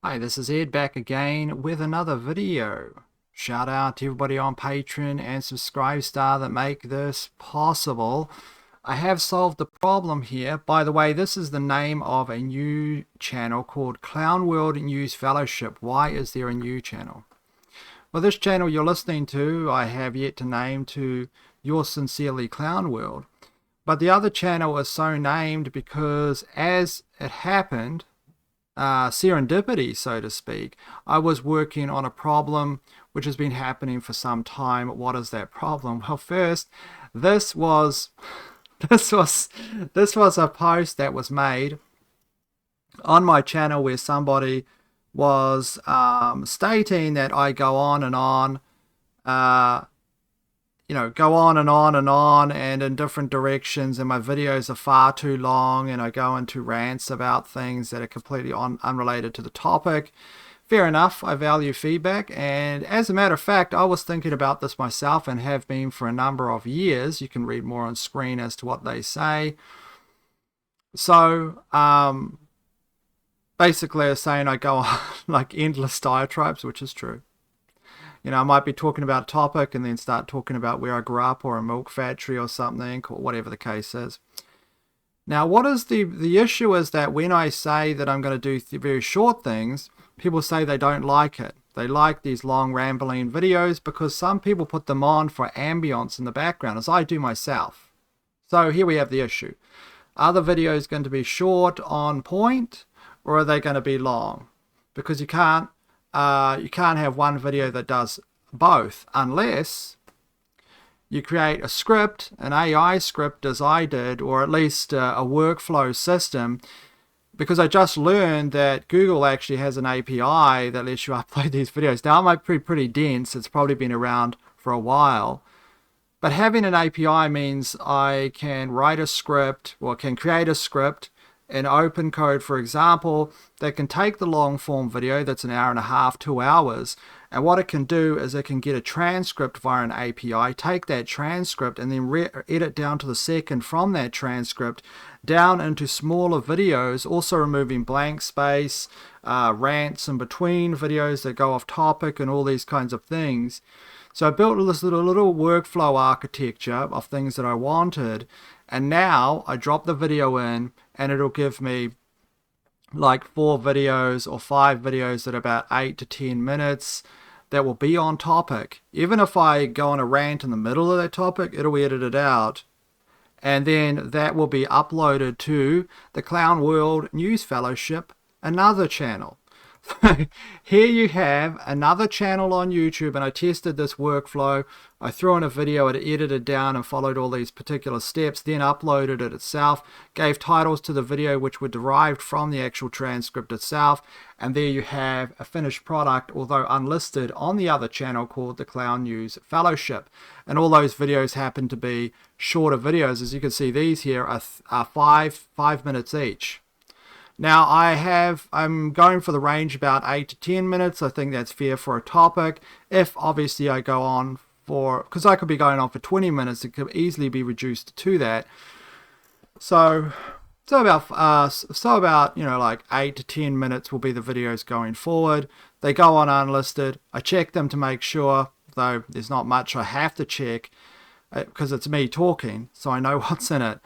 Hi, this is Ed back again with another video. Shout out to everybody on Patreon and Subscribestar that make this possible. I have solved the problem here. By the way, this is the name of a new channel called Clown World News Fellowship. Why is there a new channel? Well, this channel you're listening to, I have yet to name to Yours Sincerely Clown World. But the other channel is so named because as it happened, serendipity, so to speak, I was working on a problem which has been happening for some time. What is that problem? Well, first, this was a post that was made on my channel where somebody was stating that I go on and on, go on and on and on and in different directions, and my videos are far too long and I go into rants about things that are completely unrelated to the topic. Fair enough, I value feedback, and as a matter of fact, I was thinking about this myself and have been for a number of years. You can read more on screen as to what they say. So, basically they're saying I go on like endless diatribes, which is true. I might be talking about a topic and then start talking about where I grew up or a milk factory or something, or whatever the case is. Now, what is the issue is that when I say that I'm going to do very short things, people say they don't like it. They like these long rambling videos because some people put them on for ambience in the background, as I do myself. So here we have the issue. Are the videos going to be short, on point, or are they going to be long? Because you can't have one video that does both unless you create a script, an AI script as I did, or at least a workflow system, because I just learned that Google actually has an API that lets you upload these videos. Now it might be pretty dense, it's probably been around for a while, but having an API means I can write a script, or can create a script in open code, for example, that can take the long form video that's an hour and a half, 2 hours, and what it can do is it can get a transcript via an API, take that transcript and then edit down to the second from that transcript down into smaller videos, also removing blank space, rants in between videos that go off topic and all these kinds of things. So I built this little workflow architecture of things that I wanted, and now I drop the video in and it'll give me like 4 videos or 5 videos that are about 8 to 10 minutes that will be on topic. Even if I go on a rant in the middle of that topic, it'll be edited out. And then that will be uploaded to the Clown World News Fellowship, another channel. Here you have another channel on YouTube, and I tested this workflow. I threw in a video, it edited down and followed all these particular steps, then uploaded it itself, gave titles to the video which were derived from the actual transcript itself, and there you have a finished product, although unlisted, on the other channel called the Clown News Fellowship. And all those videos happen to be shorter videos. As you can see, these here are 5 minutes each. Now I'm going for the range about 8 to 10 minutes. I think that's fair for a topic. If obviously I go on for, because I could be going on for 20 minutes, it could easily be reduced to that. So about like 8 to 10 minutes will be the videos going forward. They go on unlisted. I check them to make sure, though there's not much I have to check because it's me talking, so I know what's in it.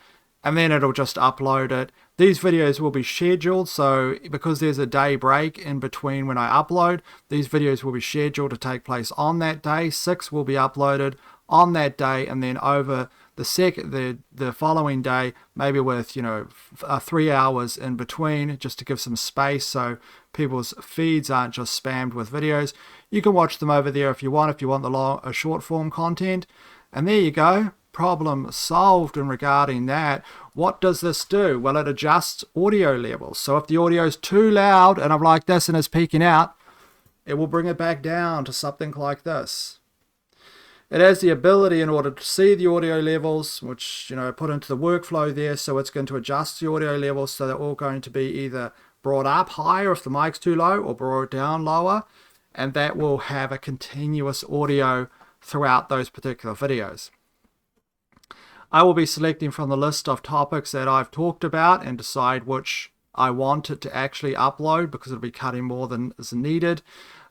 And then it'll just upload it. These videos will be scheduled, so because there's a day break in between when I upload, these videos will be scheduled to take place on that day. 6 will be uploaded on that day, and then over the following day, maybe with 3 hours in between, just to give some space so people's feeds aren't just spammed with videos. You can watch them over there if you want the short form content. And there you go. Problem solved in regarding that. What does this do? Well, it adjusts audio levels. So if the audio is too loud and I'm like this and it's peaking out, it will bring it back down to something like this. It has the ability, in order to see the audio levels, which I put into the workflow there, so it's going to adjust the audio levels so they're all going to be either brought up higher if the mic's too low or brought down lower, and that will have a continuous audio throughout those particular videos. I will be selecting from the list of topics that I've talked about and decide which I want it to actually upload because it'll be cutting more than is needed.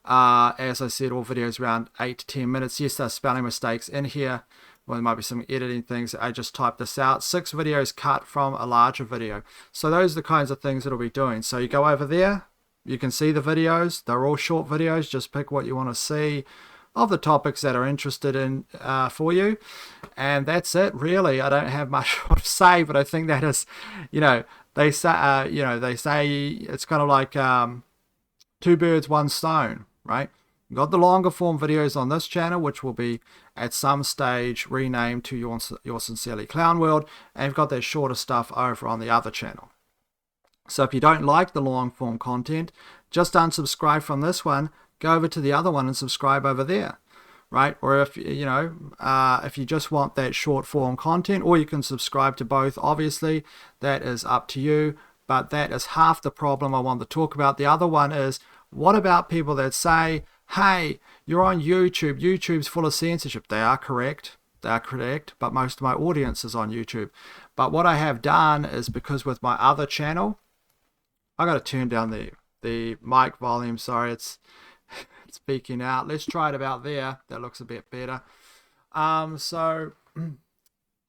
As I said, all videos around 8 to 10 minutes. Yes, there's spelling mistakes in here. Well, there might be some editing things. I just typed this out. 6 videos cut from a larger video. So those are the kinds of things it'll be doing. So you go over there, you can see the videos. They're all short videos. Just pick what you want to see of the topics that are interested in for you. And that's it, really. I don't have much more to say, but I think that is, they say it's kind of like two birds, one stone, right? You've got the longer form videos on this channel, which will be at some stage renamed to Your Sincerely Clown World, and you've got that shorter stuff over on the other channel. So if you don't like the long form content, just unsubscribe from this one, go over to the other one and subscribe over there, right? Or if if you just want that short form content, or you can subscribe to both, obviously that is up to you. But that is half the problem I want to talk about. The other one is, what about people that say, hey, you're on YouTube, YouTube's full of censorship? They are correct, but most of my audience is on YouTube. But what I have done is, because with my other channel, I got to turn down the mic volume. Sorry, it's speaking out. Let's try it about there. That looks a bit better. So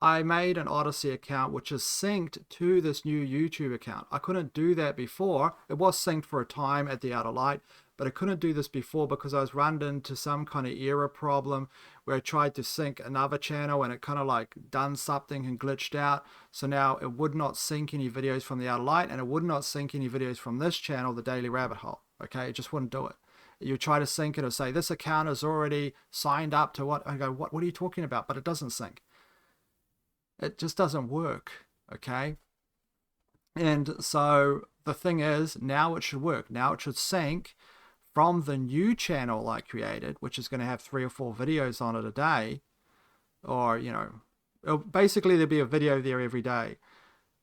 I made an Odyssey account which is synced to this new YouTube account. I couldn't do that before. It was synced for a time at the outer light, but I couldn't do this before because I was run into some kind of error problem where I tried to sync another channel and it kind of like done something and glitched out. So now it would not sync any videos from the outer light, and it would not sync any videos from this channel, the Daily Rabbit Hole. Okay, it just wouldn't do it. You try to sync it or say this account is already signed up to what? I go, what are you talking about? But it doesn't sync. It just doesn't work. Okay. And so the thing is, now it should work. Now it should sync from the new channel I created, which is going to have 3 or 4 videos on it a day, or basically there'll be a video there every day.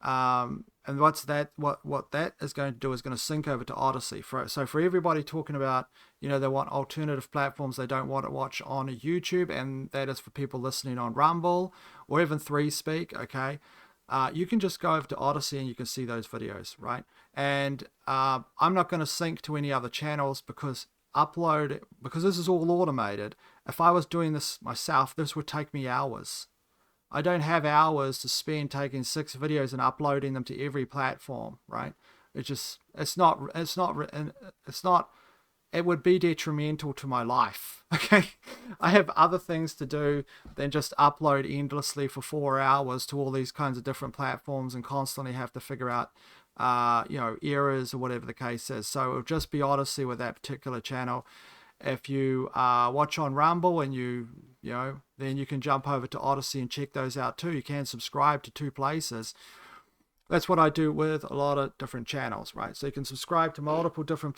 And what that is going to do is going to sync over to Odyssey. So for everybody talking about, they want alternative platforms, they don't want to watch on YouTube, and that is for people listening on Rumble or even 3Speak, okay? You can just go over to Odyssey and you can see those videos, right? And I'm not going to sync to any other channels because this is all automated. If I was doing this myself, this would take me hours. I don't have hours to spend taking 6 videos and uploading them to every platform, right? It would be detrimental to my life, okay? I have other things to do than just upload endlessly for 4 hours to all these kinds of different platforms and constantly have to figure out, errors or whatever the case is. So it'll just be Odyssey with that particular channel. If you watch on Rumble and then you can jump over to Odyssey and check those out too. You can subscribe to 2 places. That's what I do with a lot of different channels, right? So you can subscribe to multiple different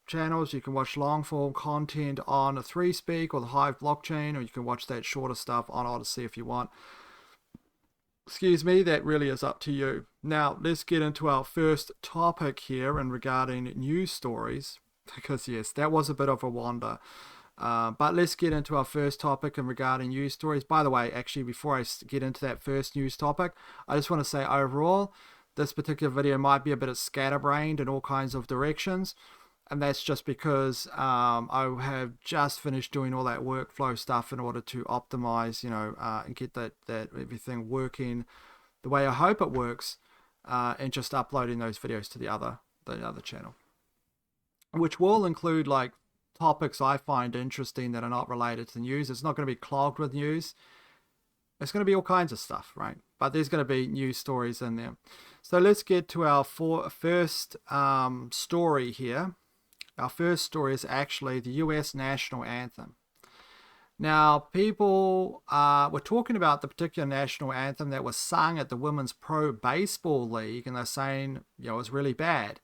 channels. You can watch long form content on a 3Speak or the Hive blockchain, or you can watch that shorter stuff on Odyssey if you want. Excuse me, that really is up to you. Now, let's get into our first topic here and regarding news stories, because yes, that was a bit of a wander. But let's get into our first topic and regarding news stories. By the way, actually, before I get into that first news topic, I just want to say overall, this particular video might be a bit scatterbrained in all kinds of directions. And that's just because I have just finished doing all that workflow stuff in order to optimize, and get that everything working the way I hope it works, and just uploading those videos to the other channel, which will include like topics I find interesting that are not related to the news. It's not going to be clogged with news. It's going to be all kinds of stuff, right? But there's going to be news stories in there. So let's get to our first story here. Our first story is actually the US national anthem. Now, people were talking about the particular national anthem that was sung at the Women's Pro Baseball League, and they're saying, it was really bad.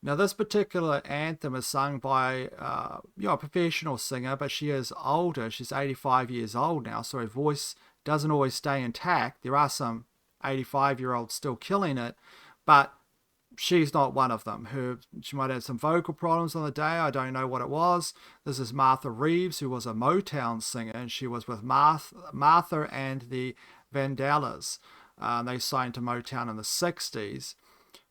Now, this particular anthem is sung by a professional singer, but she is older. She's 85 years old now, so her voice doesn't always stay intact. There are some 85-year-olds still killing it, but she's not one of them. She might have some vocal problems on the day. I don't know what it was. This is Martha Reeves, who was a Motown singer, and she was with Martha and the Vandellas. They signed to Motown in the 60s.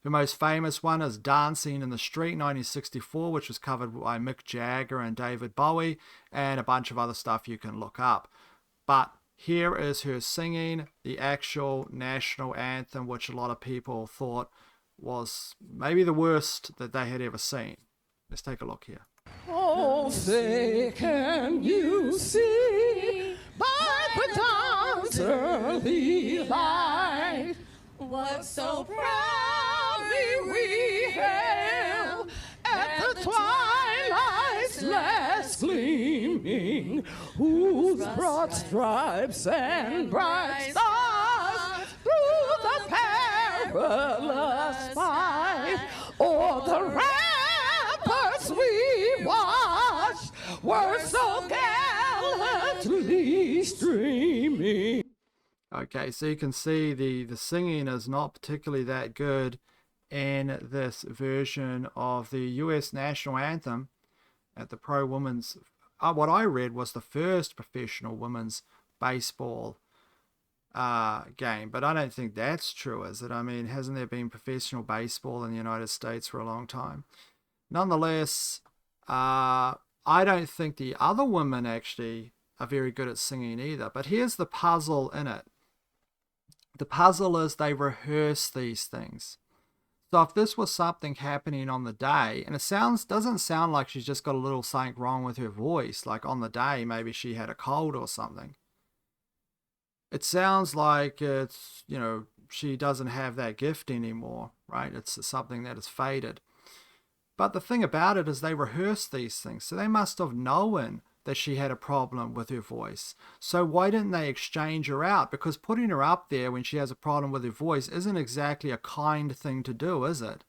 Her most famous one is Dancing in the Street 1964, which was covered by Mick Jagger and David Bowie, and a bunch of other stuff you can look up. But here is her singing the actual national anthem, which a lot of people thought was maybe the worst that they had ever seen. Let's take a look here. Oh, say can you see by the dawn's early light what so proudly we hailed at the twilight's last gleaming, whose broad stripes and bright stars through the perilous fight o'er the ramparts we watched were so gallantly streaming. Okay, so you can see the singing is not particularly that good in this version of the US national anthem at the pro women's. What I read was the first professional women's baseball game, but I don't think that's true, is it? I mean, hasn't there been professional baseball in the United States for a long time? Nonetheless, I don't think the other women actually are very good at singing either. But here's the puzzle in it. The puzzle is they rehearse these things. So if this was something happening on the day, and it doesn't sound like she's just got a little something wrong with her voice, like on the day maybe she had a cold or something. It sounds like it's, she doesn't have that gift anymore, right? It's something that has faded. But the thing about it is they rehearse these things. So they must have known that she had a problem with her voice. So why didn't they exchange her out? Because putting her up there when she has a problem with her voice isn't exactly a kind thing to do, is it?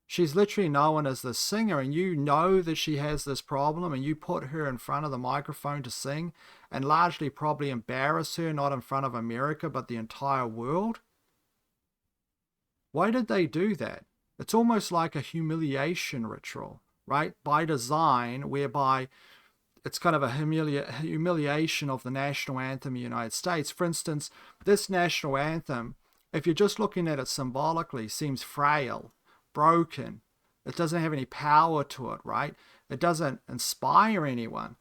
She's literally known as the singer, and you know that she has this problem, and you put her in front of the microphone to sing and largely probably embarrass her, not in front of America, but the entire world. Why did they do that? It's almost like a humiliation ritual, right? By design, whereby it's kind of a humiliation of the national anthem in the United States. For instance, this national anthem, if you're just looking at it symbolically, seems frail, broken. It doesn't have any power to it, right? It doesn't inspire anyone.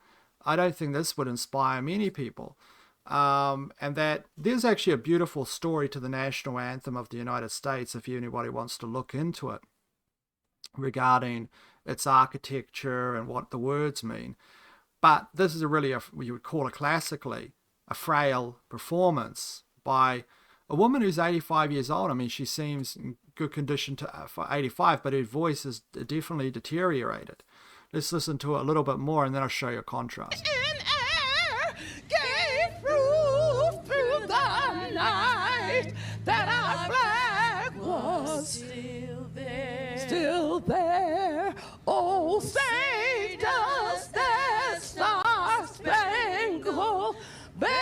I don't think this would inspire many people. And that there's actually a beautiful story to the national anthem of the United States, if anybody wants to look into it, regarding its architecture and what the words mean. But this is what you would call classically a frail performance by a woman who's 85 years old. I mean, she seems in good condition for 85, but her voice is definitely deteriorated. Let's listen to it a little bit more, and then I'll show you a contrast. In air gave proof through the night that our flag was still there. Oh, say does that star-spangled banner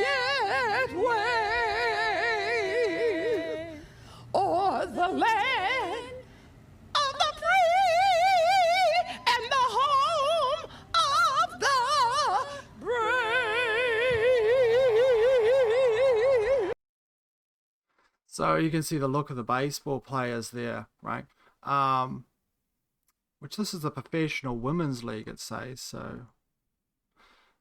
yet wave o'er the land of the free and the home of the brave? So you can see the look of the baseball players there, right? Which this is a professional women's league, it says. So,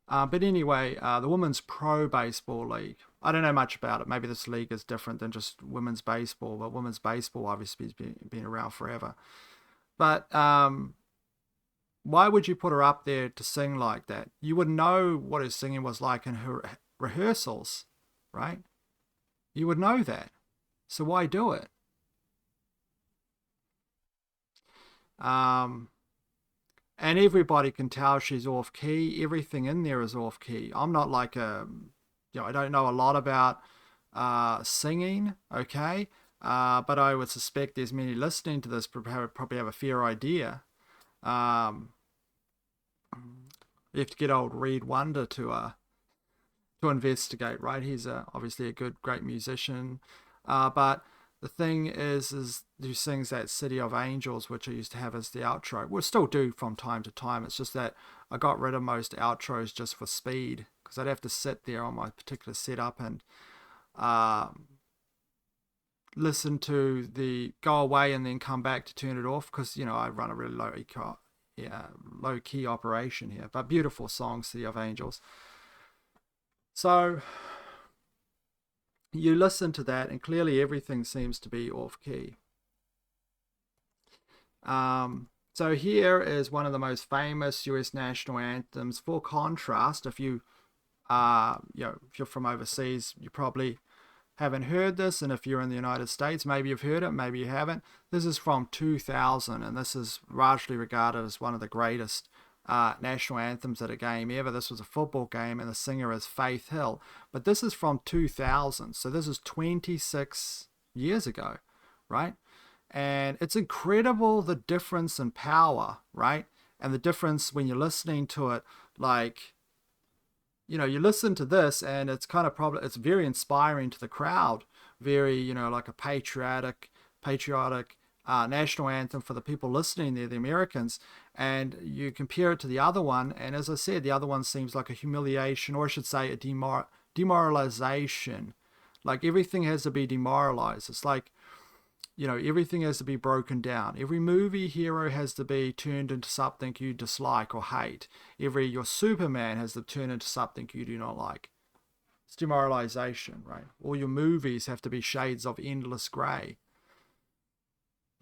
but anyway, the Women's Pro Baseball League. I don't know much about it. Maybe this league is different than just women's baseball, but women's baseball obviously has been around forever. But why would you put her up there to sing like that? You would know what her singing was like in her rehearsals, right? You would know that. So why do it? And everybody can tell she's off key. Everything in there is off key. I'm not like I don't know a lot about singing, okay? But I would suspect there's many listening to this probably have a fair idea. You have to get old Reed Wonder to investigate, right? He's obviously a great musician. But the thing is he sings that City of Angels, which I used to have as the outro. We'll still do from time to time. It's just that I got rid of most outros just for speed, because I'd have to sit there on my particular setup and listen to the go away and then come back to turn it off because I run a really low key operation here. But beautiful song, City of Angels. So you listen to that, and clearly everything seems to be off key. So here is one of the most famous U.S. national anthems. For contrast, if you if you're from overseas, you probably haven't heard this, and if you're in the United States, maybe you've heard it, maybe you haven't. This is from 2000, and this is largely regarded as one of the greatest national anthems at a game ever. This was a football game, and the singer is Faith Hill. But this is from 2000, so this is 26 years ago, right? And it's incredible the difference in power, right? And the difference when you're listening to it, like, you listen to this and it's kind of probably, it's very inspiring to the crowd, very, like a patriotic national anthem for the people listening there, the Americans. And you compare it to the other one, and as I said, the other one seems like a humiliation, or I should say a demoralization. Like everything has to be demoralized. It's like, everything has to be broken down. Every movie hero has to be turned into something you dislike or hate. Your Superman has to turn into something you do not like. It's demoralization, right? All your movies have to be shades of endless grey.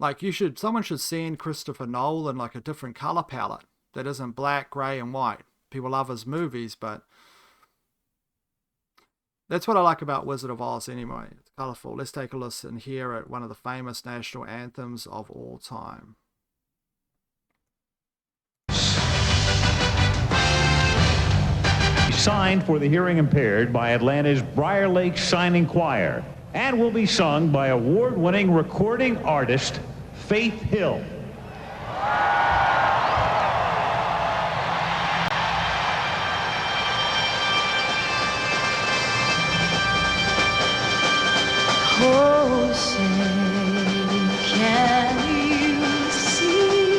Like someone should send Christopher Nolan like a different color palette that isn't black, grey, and white. People love his movies, but that's what I like about Wizard of Oz anyway. It's colourful. Let's take a listen here at one of the famous national anthems of all time. Signed for the hearing impaired by Atlanta's Briar Lake Signing Choir and will be sung by award-winning recording artist Faith Hill. Oh, say, can you see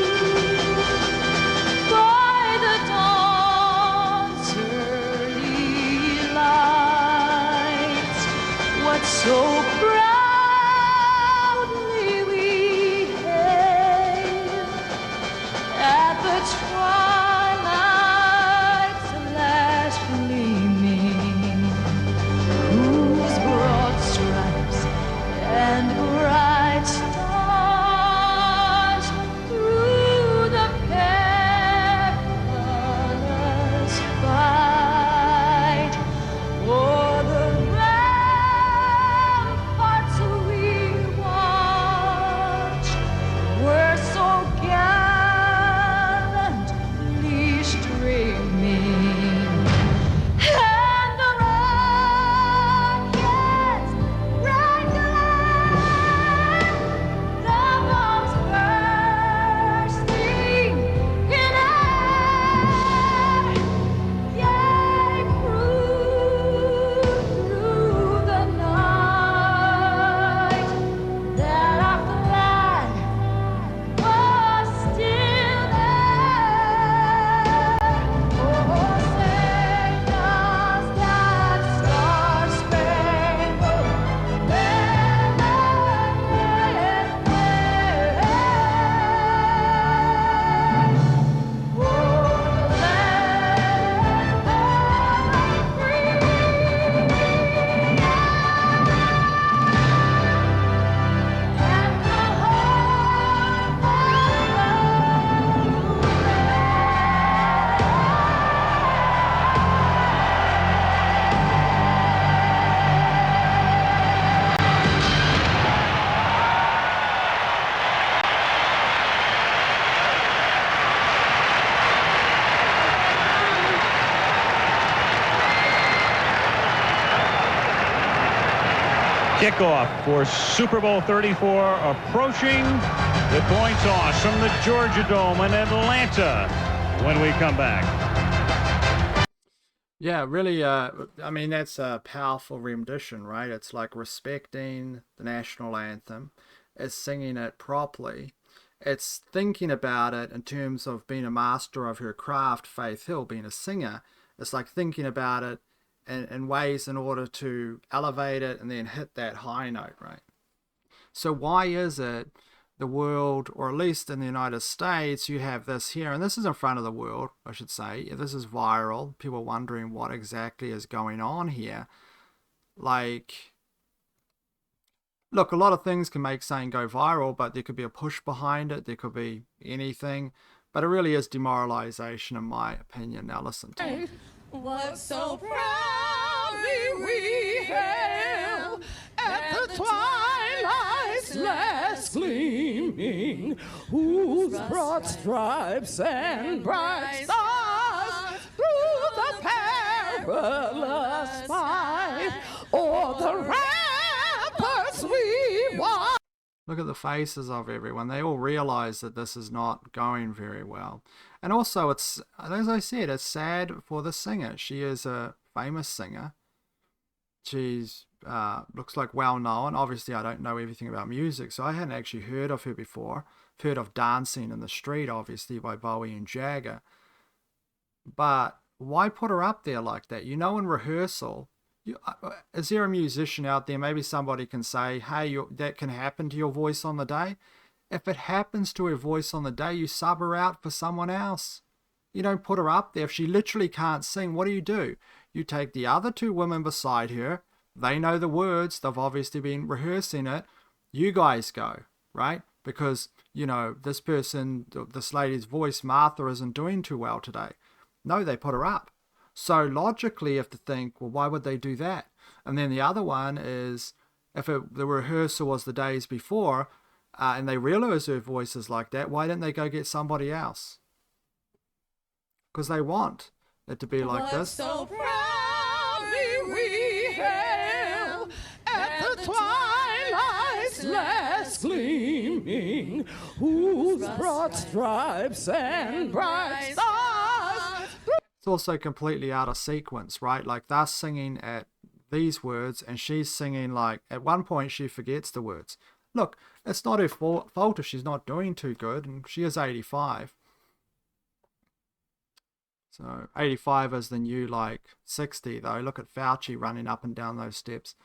by the dawn's early light what so proudly we hailed at the twilight's last gleaming, whose broad stripes and bright stars through the perilous fight o'er the ramparts we watched were so gallantly streaming. And the rocket's bright glare, the bombs bursting in air, gave proof through the night that our flag was still there. Oh, say does that star-spangled banner yet wave o'er the land of the free and the home of Kickoff for Super Bowl 34 approaching. The coin toss from the Georgia Dome in Atlanta when we come back. Yeah, really, I mean, that's a powerful rendition, right? It's like respecting the national anthem. It's singing it properly. It's thinking about it in terms of being a master of her craft, Faith Hill, being a singer. It's like thinking about it in ways in order to elevate it and then hit that high note, right? So why is it the world, or at least in the United States, you have this here, and this is in front of the world, I should say. This is viral. People are wondering what exactly is going on here. Like, look, a lot of things can make something go viral, but there could be a push behind it. There could be anything. But it really is demoralization, in my opinion. Now listen to me. What so proudly we hailed at the twilight's last gleaming, whose broad stripes and bright stars through the perilous fight o'er the ramparts we watched. Look at the faces of everyone. They all realize that this is not going very well. And also, it's, as I said, it's sad for the singer. She is a famous singer. She's looks like well known. Obviously, I don't know everything about music, so I hadn't actually heard of her before. I've heard of Dancing in the Street, obviously, by Bowie and Jagger. But why put her up there like that? You know, in rehearsal, is there a musician out there, maybe somebody can say, hey, that can happen to your voice on the day? If it happens to her voice on the day, you sub her out for someone else. You don't put her up there. If she literally can't sing, what do? You take the other two women beside her. They know the words. They've obviously been rehearsing it. You guys go, right? Because, you know, this person, this lady's voice, Martha, isn't doing too well today. No, they put her up. So logically, you have to think, well, why would they do that? And then the other one is, if the rehearsal was the days before, and they realize her voice is like that, why didn't they go get somebody else? Because they want it to be like this. So proudly we hail at the twilight's last gleaming, whose broad stripes and bright stars. It's also completely out of sequence, right? Like, they're singing at these words, and she's singing, like, at one point she forgets the words. Look, it's not her fault if she's not doing too good, and she is 85. So 85 is the new, like, 60, though. Look at Fauci running up and down those steps.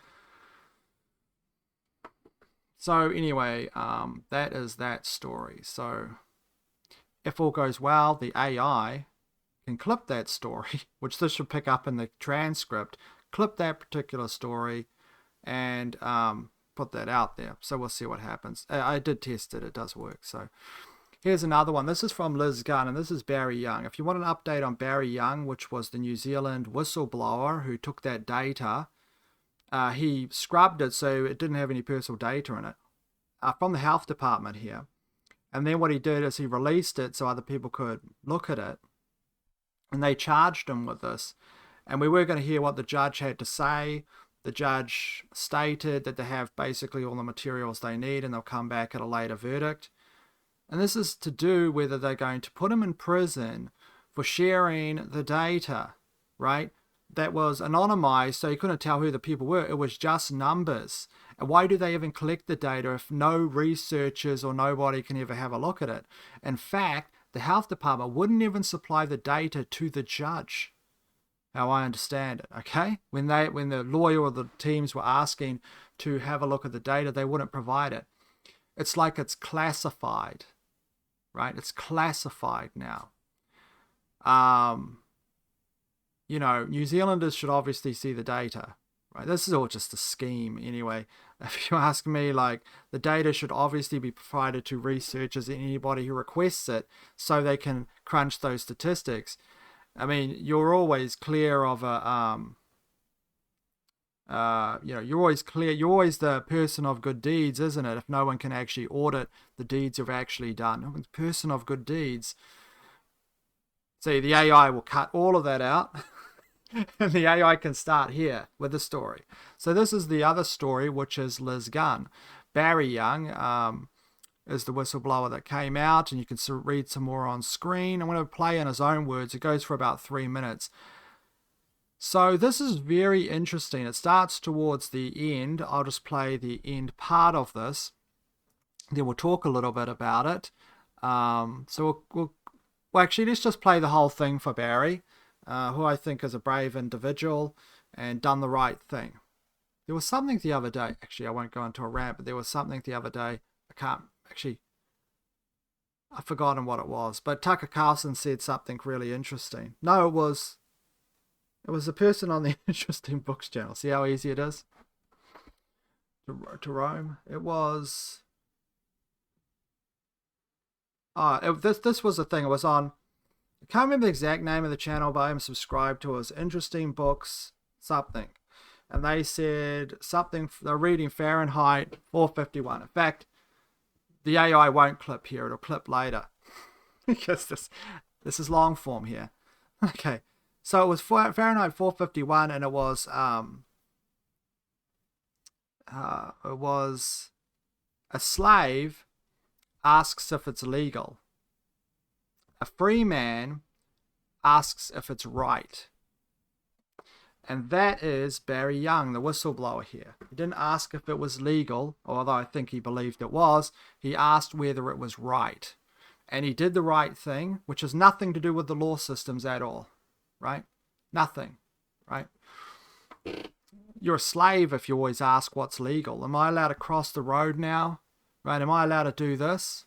So anyway, that is that story. So if all goes well, the AI can clip that story, which this should pick up in the transcript, clip that particular story, and put that out there. So we'll see what happens. I did test it. It does work. So here's another one. This is from Liz Gunn, and this is Barry Young. If you want an update on Barry Young, which was the New Zealand whistleblower who took that data, he scrubbed it so it didn't have any personal data in it from the health department here. And then what he did is he released it so other people could look at it. And they charged him with this. And we were going to hear what the judge had to say. The judge stated that they have basically all the materials they need and they'll come back at a later verdict. And this is to do whether they're going to put him in prison for sharing the data, right? That was anonymized, so you couldn't tell who the people were. It was just numbers. And why do they even collect the data if no researchers or nobody can ever have a look at it? In fact, the health department wouldn't even supply the data to the judge, how I understand it, okay? When the lawyer or the teams were asking to have a look at the data, they wouldn't provide it. It's like it's classified, right? It's classified now. You know, New Zealanders should obviously see the data, right? This is all just a scheme anyway. If you ask me, like, the data should obviously be provided to researchers and anybody who requests it so they can crunch those statistics. I mean, you're always clear of a, you know, you're always the person of good deeds, isn't it? If no one can actually audit the deeds you've actually done. Person of good deeds. See, the AI will cut all of that out. And the AI can start here with the story. So this is the other story, which is Liz Gunn. Barry Young is the whistleblower that came out, and you can read some more on screen. I'm going to play in his own words. It goes for about 3 minutes. So this is very interesting. It starts towards the end. I'll just play the end part of this. Then we'll talk a little bit about it. So we'll actually, let's just play the whole thing for Barry. Who I think is a brave individual and done the right thing. There was something the other day. Actually, I won't go into a rant, but there was something the other day. I've forgotten what it was. But Tucker Carlson said something really interesting. No, it was a person on the Interesting Books channel. See how easy it is to roam? It was... this was the thing. It was on... I can't remember the exact name of the channel, but I'm subscribed to it. It was Interesting Books something. And they said something... They're reading Fahrenheit 451. In fact, the AI won't clip here. It'll clip later. Because this is long form here. Okay. So it was Fahrenheit 451, and it was a slave asks if it's legal. A free man asks if it's right. And that is Barry Young, the whistleblower here. He didn't ask if it was legal, although I think he believed it was. He asked whether it was right. And he did the right thing, which has nothing to do with the law systems at all. Right? Nothing. Right? You're a slave if you always ask what's legal. Am I allowed to cross the road now? Right? Am I allowed to do this?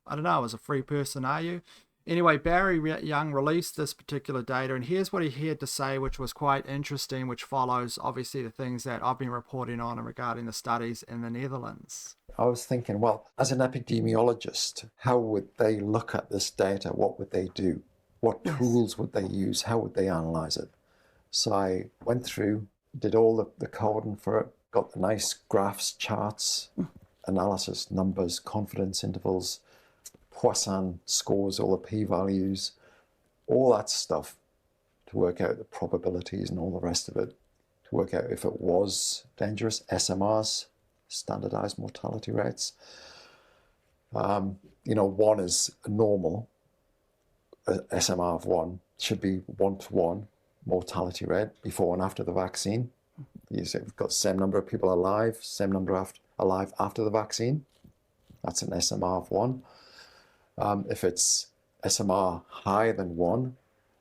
I don't know. As a free person, are you? Anyway, Barry Young released this particular data, and here's what he had to say, which was quite interesting, which follows, obviously, the things that I've been reporting on regarding the studies in the Netherlands. I was thinking, well, as an epidemiologist, how would they look at this data? What would they do? What tools would they use? How would they analyze it? So I went through, did all the coding for it, got the nice graphs, charts, analysis, numbers, confidence intervals, Poisson scores, all the p-values, all that stuff to work out the probabilities and all the rest of it, to work out if it was dangerous, SMRs, standardized mortality rates. 1 is normal. A SMR of 1 should be 1-to-1 mortality rate before and after the vaccine. You've got the same number of people alive, same number alive after the vaccine. That's an SMR of 1. If it's SMR higher than 1,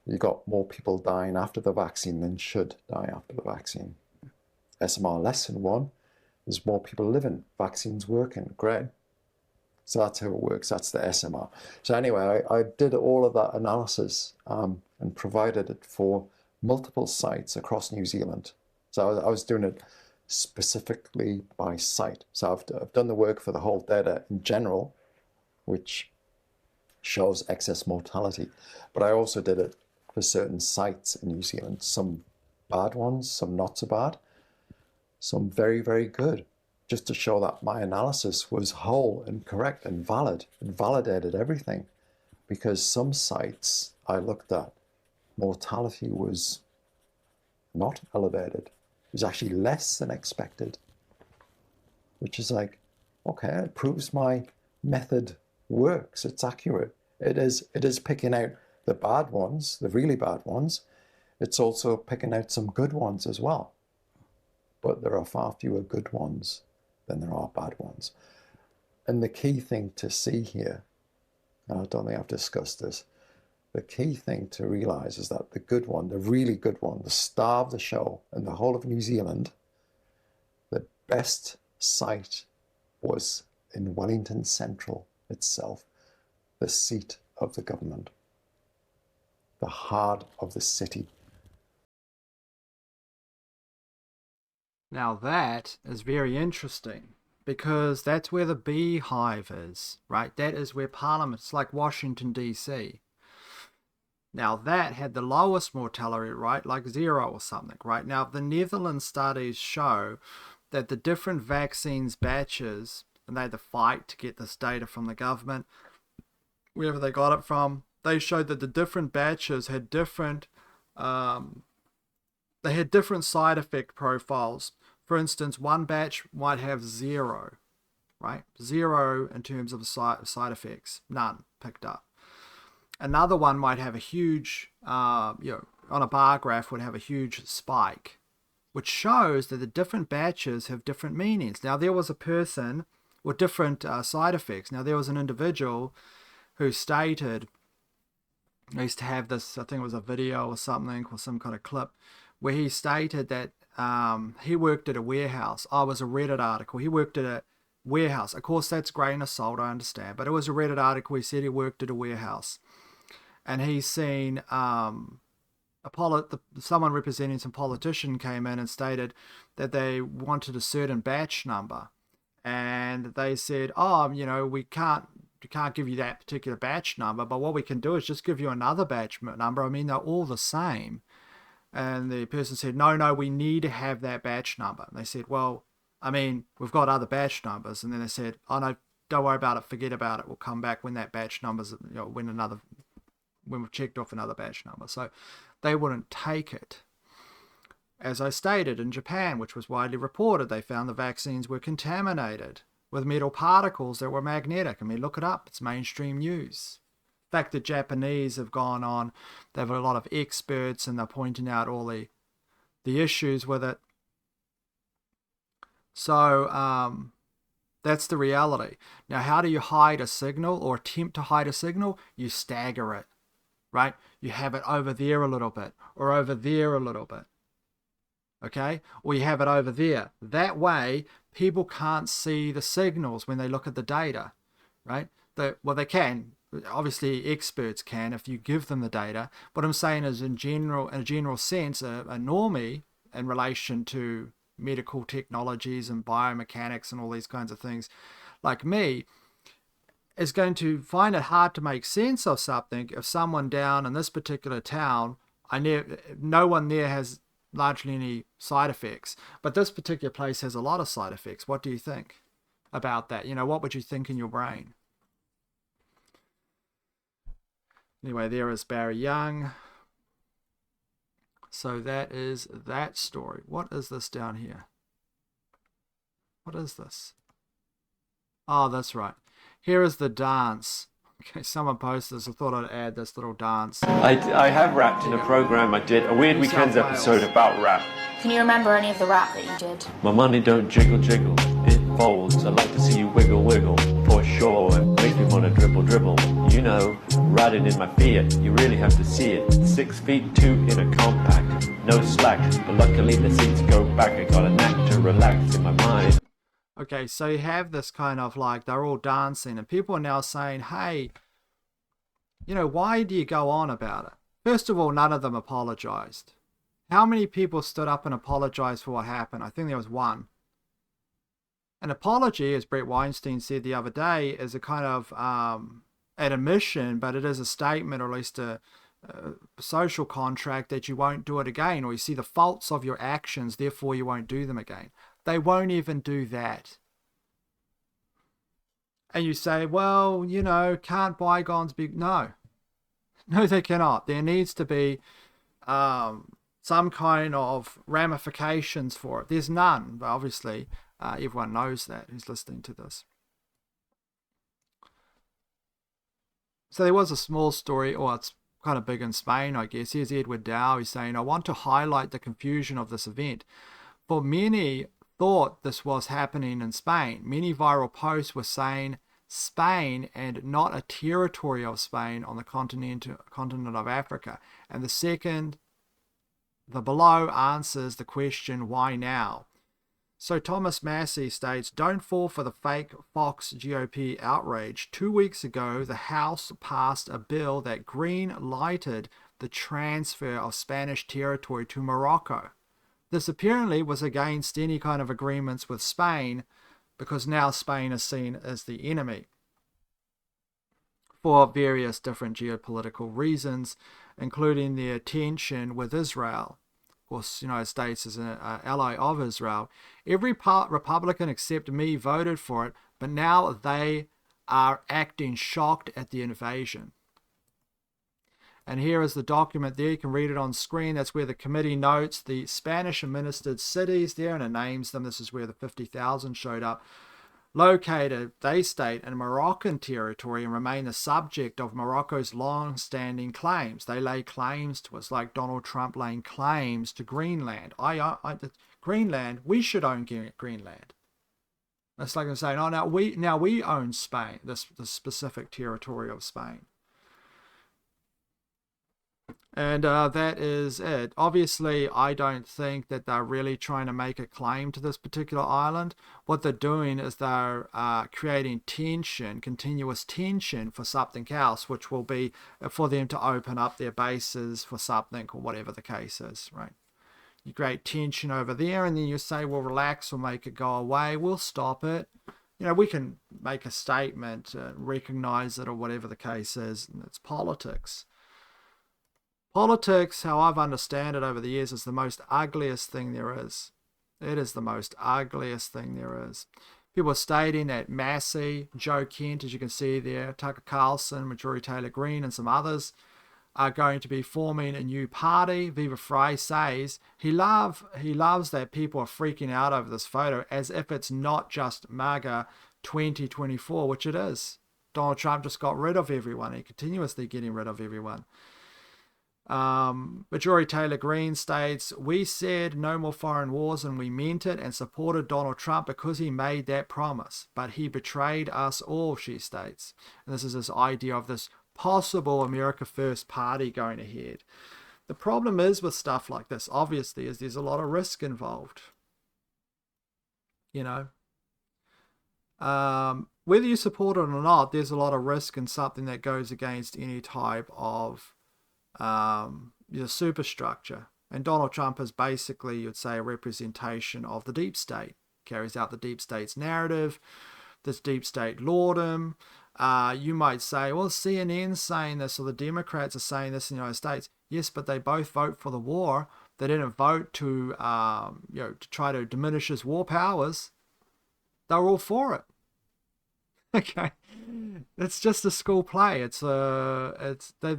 you've got more people dying after the vaccine than should die after the vaccine. SMR less than 1, there's more people living. Vaccine's working, great. So that's how it works, that's the SMR. So anyway, I did all of that analysis and provided it for multiple sites across New Zealand. So I was doing it specifically by site. So I've done the work for the whole data in general, which shows excess mortality. But I also did it for certain sites in New Zealand, some bad ones, some not so bad, some very, very good, just to show that my analysis was whole and correct and valid and validated everything. Because some sites I looked at, mortality was not elevated. It was actually less than expected, which is like, okay, it proves my method works, it's accurate. It is picking out the bad ones, the really bad ones. It's also picking out some good ones as well. But there are far fewer good ones than there are bad ones. And the key thing to see here, and I don't think I've discussed this, the key thing to realize is that the good one, the really good one, the star of the show in the whole of New Zealand, the best site was in Wellington Central itself, the seat of the government, the heart of the city. Now that is very interesting, because that's where the beehive is, right? That is where Parliament's like Washington, D.C. Now that had the lowest mortality rate, like 0 or something, right? Now the Netherlands studies show that the different vaccines batches, and they had to fight to get this data from the government, wherever they got it from, they showed that the different batches had different, different side effect profiles. For instance, one batch might have 0, right? 0 in terms of side effects, none picked up. Another one might have a huge, on a bar graph would have a huge spike, which shows that the different batches have different meanings. Now there was a person with different side effects. Now there was an individual who stated, I used to have this, I think it was a video or something, or some kind of clip, where he stated that he worked at a warehouse. I was a Reddit article. He worked at a warehouse. Of course, that's grain of salt, I understand. But it was a Reddit article. He said he worked at a warehouse. And he's seen someone representing some politician came in and stated that they wanted a certain batch number. And they said, oh, we can't give you that particular batch number, but what we can do is just give you another batch number. I mean, they're all the same. And the person said, no, we need to have that batch number. And they said, well, I mean, we've got other batch numbers. And then they said, oh, no, don't worry about it. Forget about it. We'll come back when that batch number's, when we've checked off another batch number. So they wouldn't take it. As I stated, in Japan, which was widely reported, they found the vaccines were contaminated with metal particles that were magnetic. I mean, look it up. It's mainstream news. In fact, the Japanese have gone on. They have a lot of experts, and they're pointing out all the issues with it. So that's the reality. Now, how do you hide a signal or attempt to hide a signal? You stagger it, right? You have it over there a little bit or over there a little bit. Okay? Or you have it over there. That way, people can't see the signals when they look at the data, right? They can. Obviously, experts can if you give them the data. What I'm saying is, in a general sense, a normie in relation to medical technologies and biomechanics and all these kinds of things, like me, is going to find it hard to make sense of something if someone down in this particular town, no one there has largely any side effects, but this particular place has a lot of side effects. What do you think about that? What would you think in your brain? Anyway, there is Barry Young. So that is that story. What is this down here? What is this? Oh, that's right. Here is the dance. Okay, someone posted this. I thought I'd add this little dance. I have rapped in a program I did, a Weird Weekends episode about rap. Can you remember any of the rap that you did? My money don't jiggle jiggle, it folds. I like to see you wiggle wiggle, for sure. It makes me wanna dribble dribble. Riding in my Fiat, you really have to see it. 6'2" in a compact, no slack. But luckily the seats go back. I got a knack to relax in my mind. Okay, so you have this kind of like, they're all dancing, and people are now saying, hey, why do you go on about it? First of all, none of them apologized. How many people stood up and apologized for what happened? I think there was one. An apology, as Brett Weinstein said the other day, is a kind of an admission, but it is a statement, or at least a social contract that you won't do it again, or you see the faults of your actions, therefore you won't do them again. They won't even do that. And you say, well, can't bygones be... No, they cannot. There needs to be some kind of ramifications for it. There's none, but obviously everyone knows that who's listening to this. So there was a small story, or it's kind of big in Spain, I guess. Here's Edward Dow. He's saying, I want to highlight the confusion of this event. For many thought this was happening in Spain. Many viral posts were saying Spain and not a territory of Spain on the continent of Africa. And the below answers the question, why now? So Thomas Massey states, don't fall for the fake Fox GOP outrage. 2 weeks ago, the House passed a bill that green-lighted the transfer of Spanish territory to Morocco. This apparently was against any kind of agreements with Spain, because now Spain is seen as the enemy for various different geopolitical reasons, including their tension with Israel. Of course, the United States is an ally of Israel. Every Republican except me voted for it, but now they are acting shocked at the invasion. And here is the document there. You can read it on screen. That's where the committee notes the Spanish-administered cities there, and it names them. This is where the 50,000 showed up. Located, they state, in Moroccan territory and remain the subject of Morocco's long-standing claims. They lay claims to us, like Donald Trump laying claims to Greenland. Greenland, we should own Greenland. That's like I'm saying, oh, now we own Spain, the specific territory of Spain. And that is it. Obviously, I don't think that they're really trying to make a claim to this particular island. What they're doing is they're creating tension, continuous tension for something else, which will be for them to open up their bases for something or whatever the case is, right? You create tension over there, and then you say, well, relax, we'll make it go away, we'll stop it. You know, we can make a statement, recognize it, or whatever the case is, and it's politics. Politics, how I've understood it over the years, is the most ugliest thing there is. It is the most ugliest thing there is. People are stating that Massey, Joe Kent, as you can see there, Tucker Carlson, Marjorie Taylor Greene, and some others are going to be forming a new party. Viva Frei says he loves that people are freaking out over this photo as if it's not just MAGA 2024, which it is. Donald Trump just got rid of everyone. He continuously getting rid of everyone. Marjorie Taylor Greene states, we said no more foreign wars and we meant it and supported Donald Trump because he made that promise. But he betrayed us all, she states. And this is this idea of this possible America First party going ahead. The problem is with stuff like this, obviously, is there's a lot of risk involved. You know, whether you support it or not, there's a lot of risk in something that goes against any type of superstructure. And Donald Trump is basically, you'd say, a representation of the deep state, carries out the deep state's narrative. This deep state lordom. You might say, well, CNN's saying this, or the Democrats are saying this in the United States. Yes, but they both vote for the war. They didn't vote to try to diminish his war powers. They were all for it. Okay, it's just a school play. They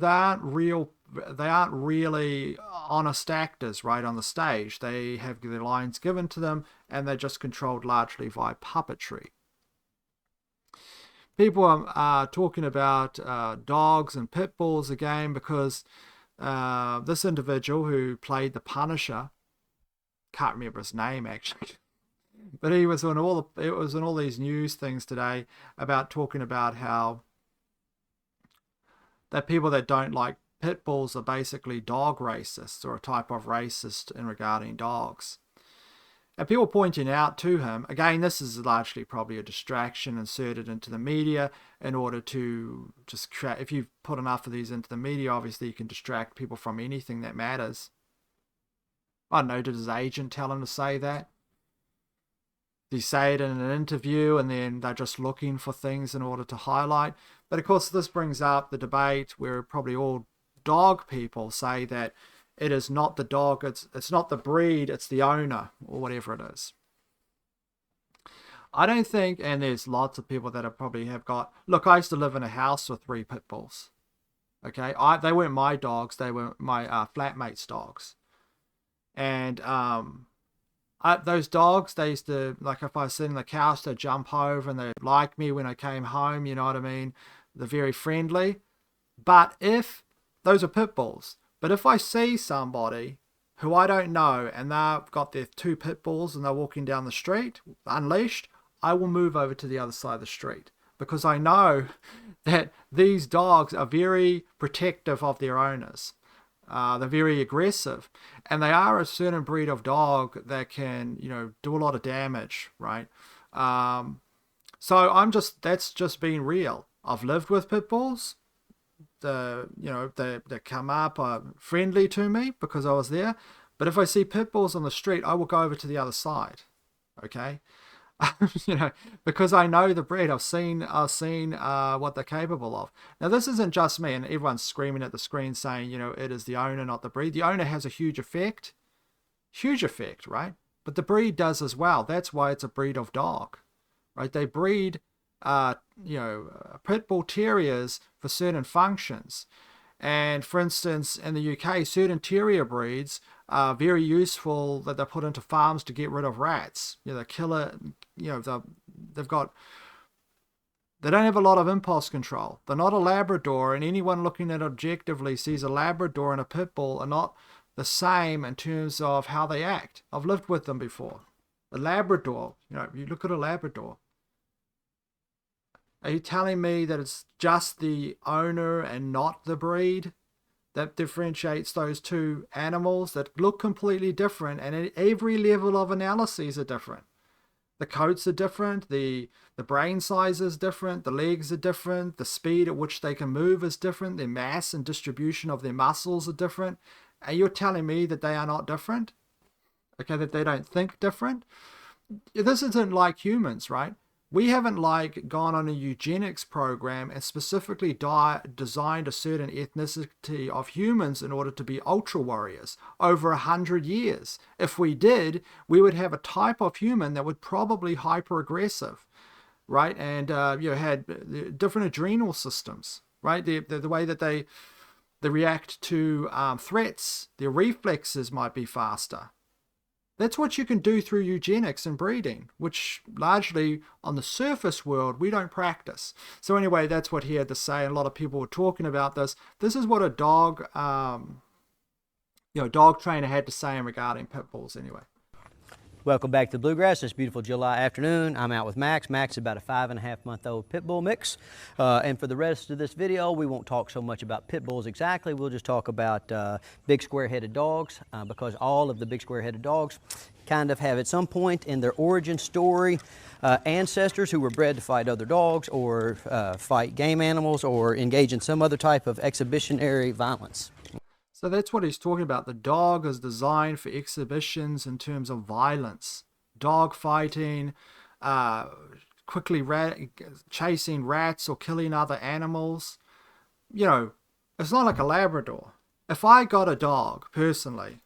aren't real. They aren't really honest actors, right, on the stage. They have their lines given to them, and they're just controlled largely via puppetry. People are talking about dogs and pit bulls again because this individual who played the Punisher, can't remember his name actually, but he was on all these news things today about talking about how that people that don't like pit bulls are basically dog racists or a type of racist in regarding dogs. And people pointing out to him, again, this is largely probably a distraction inserted into the media in order to just create, if you put enough of these into the media, obviously you can distract people from anything that matters. I don't know, did his agent tell him to say that? Did he say it in an interview and then they're just looking for things in order to highlight? But of course, this brings up the debate where probably all dog people say that it is not the dog, it's not the breed, it's the owner, or whatever it is. I don't think, and there's lots of people that probably have got, look, I used to live in a house with 3 pit bulls. Okay, they weren't my dogs, they were my flatmates' dogs. And those dogs, they used to, like if I was sitting on the couch, they'd jump over and they'd like me when I came home, you know what I mean? They're very friendly. But if, those are pit bulls. But if I see somebody who I don't know and they've got their 2 pit bulls and they're walking down the street unleashed, I will move over to the other side of the street because I know that these dogs are very protective of their owners. They're very aggressive, and they are a certain breed of dog that can, do a lot of damage, right? So that's just being real. I've lived with pit bulls. They come up friendly to me because I was there. But if I see pit bulls on the street, I will go over to the other side. Okay, because I know the breed. I've seen what they're capable of. Now this isn't just me, and everyone's screaming at the screen saying, it is the owner, not the breed. The owner has a huge effect, right? But the breed does as well. That's why it's a breed of dog, right? They breed pit bull terriers for certain functions. And for instance, in the UK, certain terrier breeds are very useful that they're put into farms to get rid of rats. They kill it, they don't have a lot of impulse control. They're not a Labrador, and anyone looking at it objectively sees a Labrador and a pit bull are not the same in terms of how they act. I've lived with them before. A Labrador, you look at a Labrador. Are you telling me that it's just the owner and not the breed that differentiates those two animals that look completely different, and at every level of analyses are different. The coats are different, the brain size is different, the legs are different, the speed at which they can move is different, their mass and distribution of their muscles are different. And you're telling me that they are not different? Okay, that they don't think different? This isn't like humans, right? We haven't like gone on a eugenics program and specifically designed a certain ethnicity of humans in order to be ultra warriors over 100 years. If we did, we would have a type of human that would probably hyper aggressive, right? And had different adrenal systems, right? The way that they react to threats, their reflexes might be faster. That's what you can do through eugenics and breeding, which largely on the surface world we don't practice. So anyway, that's what he had to say, and a lot of people were talking about this. This is what a dog trainer had to say regarding pit bulls anyway. Welcome back to Bluegrass this beautiful July afternoon. I'm out with Max. Max is about a 5.5-month-old pit bull mix. And for the rest of this video, we won't talk so much about pit bulls exactly. We'll just talk about big square-headed dogs because all of the big square-headed dogs kind of have at some point in their origin story ancestors who were bred to fight other dogs or fight game animals or engage in some other type of exhibitionary violence. So that's what he's talking about. The dog is designed for exhibitions in terms of violence, dog fighting, quickly chasing rats or killing other animals. You know, it's not like a Labrador. If I got a dog, personally,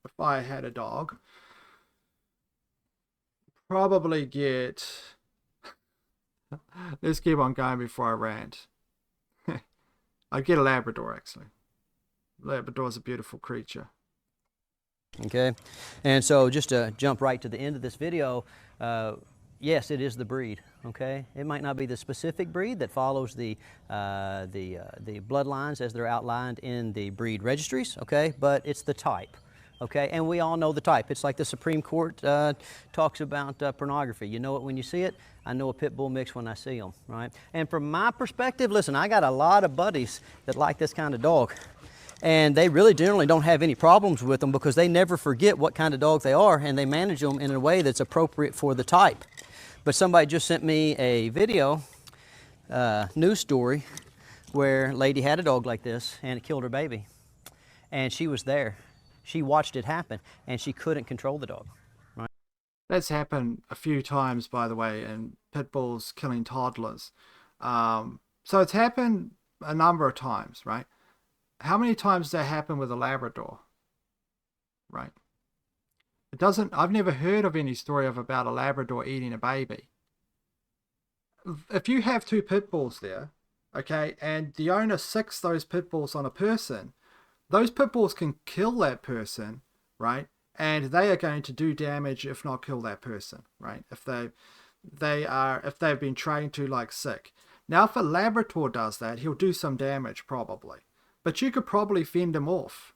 if I had a dog, probably get... Let's keep on going before I rant. I'd get a Labrador, actually. Labrador's a beautiful creature. Okay, and so just to jump right to the end of this video, yes, it is the breed. Okay, it might not be the specific breed that follows the bloodlines as they're outlined in the breed registries. Okay, but it's the type. Okay, and we all know the type. It's like the Supreme Court talks about pornography. You know it when you see it. I know a pit bull mix when I see them, right? And from my perspective, listen, I got a lot of buddies that like this kind of dog. And they really generally don't have any problems with them because they never forget what kind of dog they are and they manage them in a way that's appropriate for the type. But somebody just sent me a video, news story, where a lady had a dog like this and it killed her baby. And she was there. She watched it happen and she couldn't control the dog. Right? That's happened a few times, by the way, in pit bulls killing toddlers. So it's happened a number of times, right? How many times does that happen with a Labrador? Right. It doesn't, I've never heard of any story about a Labrador eating a baby. If you have two pit bulls there, okay, and the owner sicks those pit bulls on a person, those pit bulls can kill that person, right? And they are going to do damage, if not kill that person, right? If they've been trained to like sick. Now, if a Labrador does that, he'll do some damage probably. But you could probably fend them off,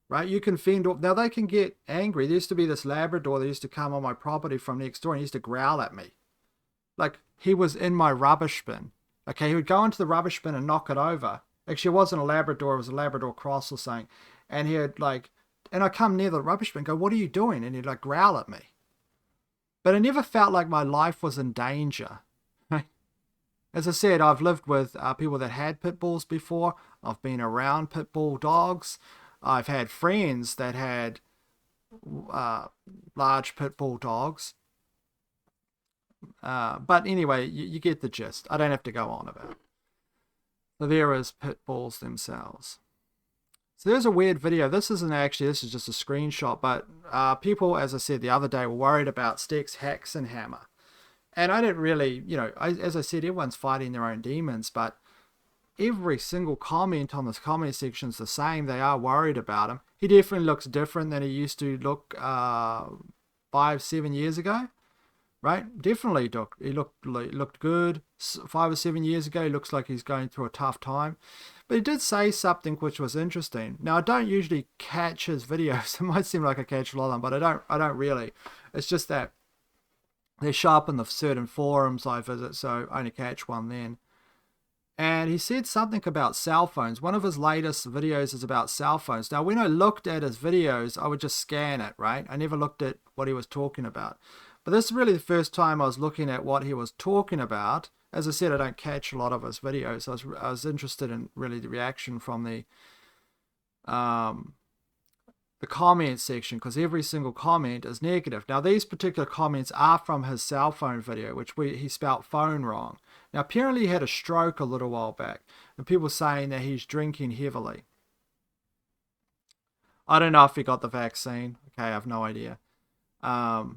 right? You can fend off. Now, they can get angry. There used to be this Labrador that used to come on my property from next door and he used to growl at me. Like, he was in my rubbish bin. Okay, he would go into the rubbish bin and knock it over. Actually, it wasn't a Labrador. It was a Labrador cross or something. And he'd like, and I come near the rubbish bin and go, "What are you doing?" And he'd like growl at me. But I never felt like my life was in danger. As I said, I've lived with people that had pit bulls before. I've been around pit bull dogs. I've had friends that had large pit bull dogs. But anyway, you get the gist. I don't have to go on about it. So there is pit bulls themselves. So there's a weird video. This is just a screenshot. But people, as I said the other day, were worried about Steck's Axe and Hammer. And I didn't really, as I said, everyone's fighting their own demons, but every single comment on this comment section is the same. They are worried about him. He definitely looks different than he used to look 5-7 years ago, right? Definitely he looked good 5 or 7 years ago. He looks like he's going through a tough time. But he did say something which was interesting. Now, I don't usually catch his videos. It might seem like I catch a lot of them, but I don't really. It's just that they show up in the certain forums I visit, so I only catch one then. And he said something about cell phones. One of his latest videos is about cell phones. Now, when I looked at his videos, I would just scan it, right? I never looked at what he was talking about. But this is really the first time I was looking at what he was talking about. As I said, I don't catch a lot of his videos. So I was interested in really the reaction from the comment section, because every single comment is negative. Now, these particular comments are from his cell phone video, which he spelt phone wrong. Now, apparently he had a stroke a little while back, and people saying that he's drinking heavily. I don't know if he got the vaccine. Okay, I have no idea. But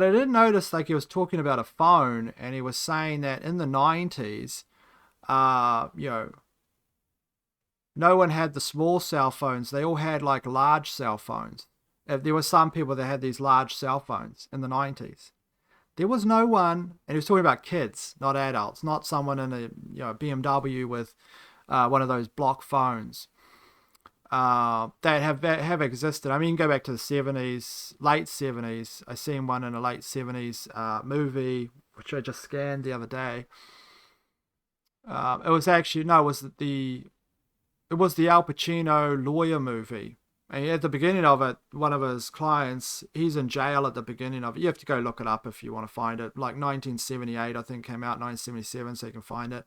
I did notice, like, he was talking about a phone, and he was saying that in the 90s, you know, no one had the small cell phones. They all had like large cell phones. There were some people that had these large cell phones in the 90s. There was no one, and he was talking about kids, not adults, not someone in a BMW with one of those block phones that have existed. I mean, you can go back to the 70s, late 70s. I seen one in a late 70s movie, which I just scanned the other day. It was actually, no, it was the Al Pacino lawyer movie. And at the beginning of it, one of his clients, he's in jail at the beginning of it. You have to go look it up if you want to find it. Like 1978, I think, came out 1977, so you can find it.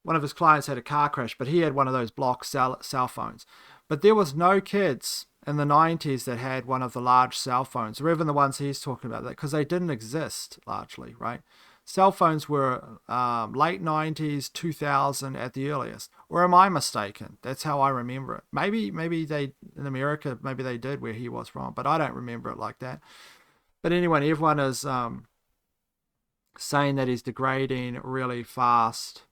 One of his clients had a car crash, but he had one of those block cell phones. But there was no kids in the 90s that had one of the large cell phones, or even the ones he's talking about, because they didn't exist largely, right? Cell phones were late 90s, 2000 at the earliest. Or am I mistaken? That's how I remember it. Maybe they, in America, maybe they did where he was from, but I don't remember it like that. But anyway, everyone is saying that he's degrading really fast.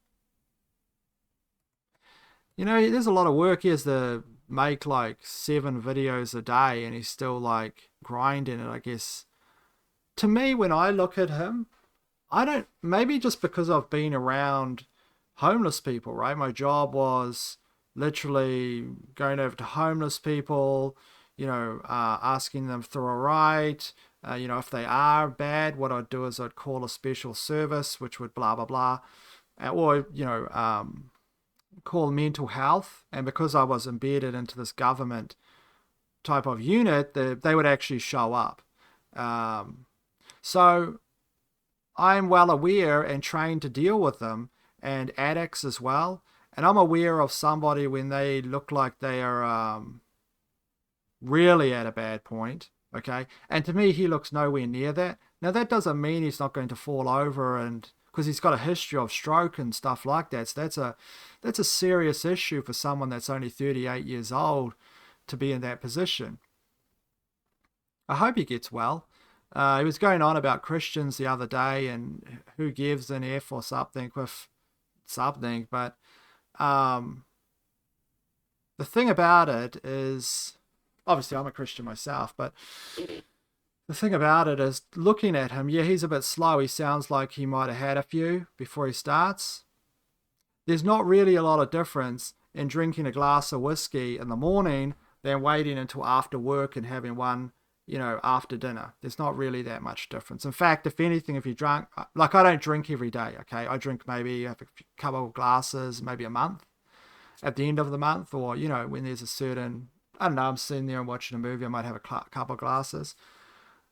You know, there's a lot of work. He has to make like 7 videos a day, and he's still like grinding it, I guess. To me, when I look at him, maybe just because I've been around homeless people, right? My job was literally going over to homeless people, asking them if they're all right. If they are bad, what I'd do is I'd call a special service, which would blah, blah, blah. Or, call mental health. And because I was embedded into this government type of unit, they would actually show up. So I'm well aware and trained to deal with them, and addicts as well. And I'm aware of somebody when they look like they are really at a bad point, okay? And to me, he looks nowhere near that. Now, that doesn't mean he's not going to fall over, and because he's got a history of stroke and stuff like that. So that's a serious issue for someone that's only 38 years old to be in that position. I hope he gets well. He was going on about Christians the other day and who gives an F or something with something. But the thing about it is, obviously I'm a Christian myself, but the thing about it is, looking at him, yeah, he's a bit slow. He sounds like he might have had a few before he starts. There's not really a lot of difference in drinking a glass of whiskey in the morning than waiting until after work and having one after dinner. There's not really that much difference. In fact, if anything, if you drunk, like I don't drink every day, okay? I drink maybe a couple of glasses, maybe a month at the end of the month, or, when there's a certain, I don't know, I'm sitting there and watching a movie, I might have a couple of glasses.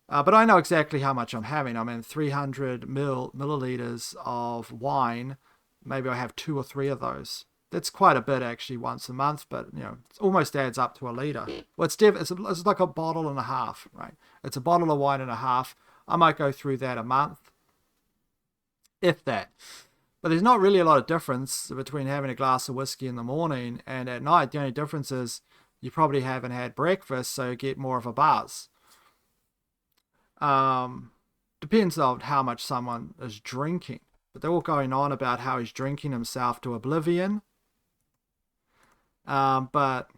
But I know exactly how much I'm having. I'm in 300 milliliters of wine. Maybe I have 2 or 3 of those. That's quite a bit actually once a month, but it almost adds up to a liter. Well, it's like a bottle and a half, right? It's a bottle of wine and a half. I might go through that a month, if that. But there's not really a lot of difference between having a glass of whiskey in the morning and at night. The only difference is you probably haven't had breakfast, so you get more of a buzz. Depends on how much someone is drinking. But they're all going on about how he's drinking himself to oblivion. But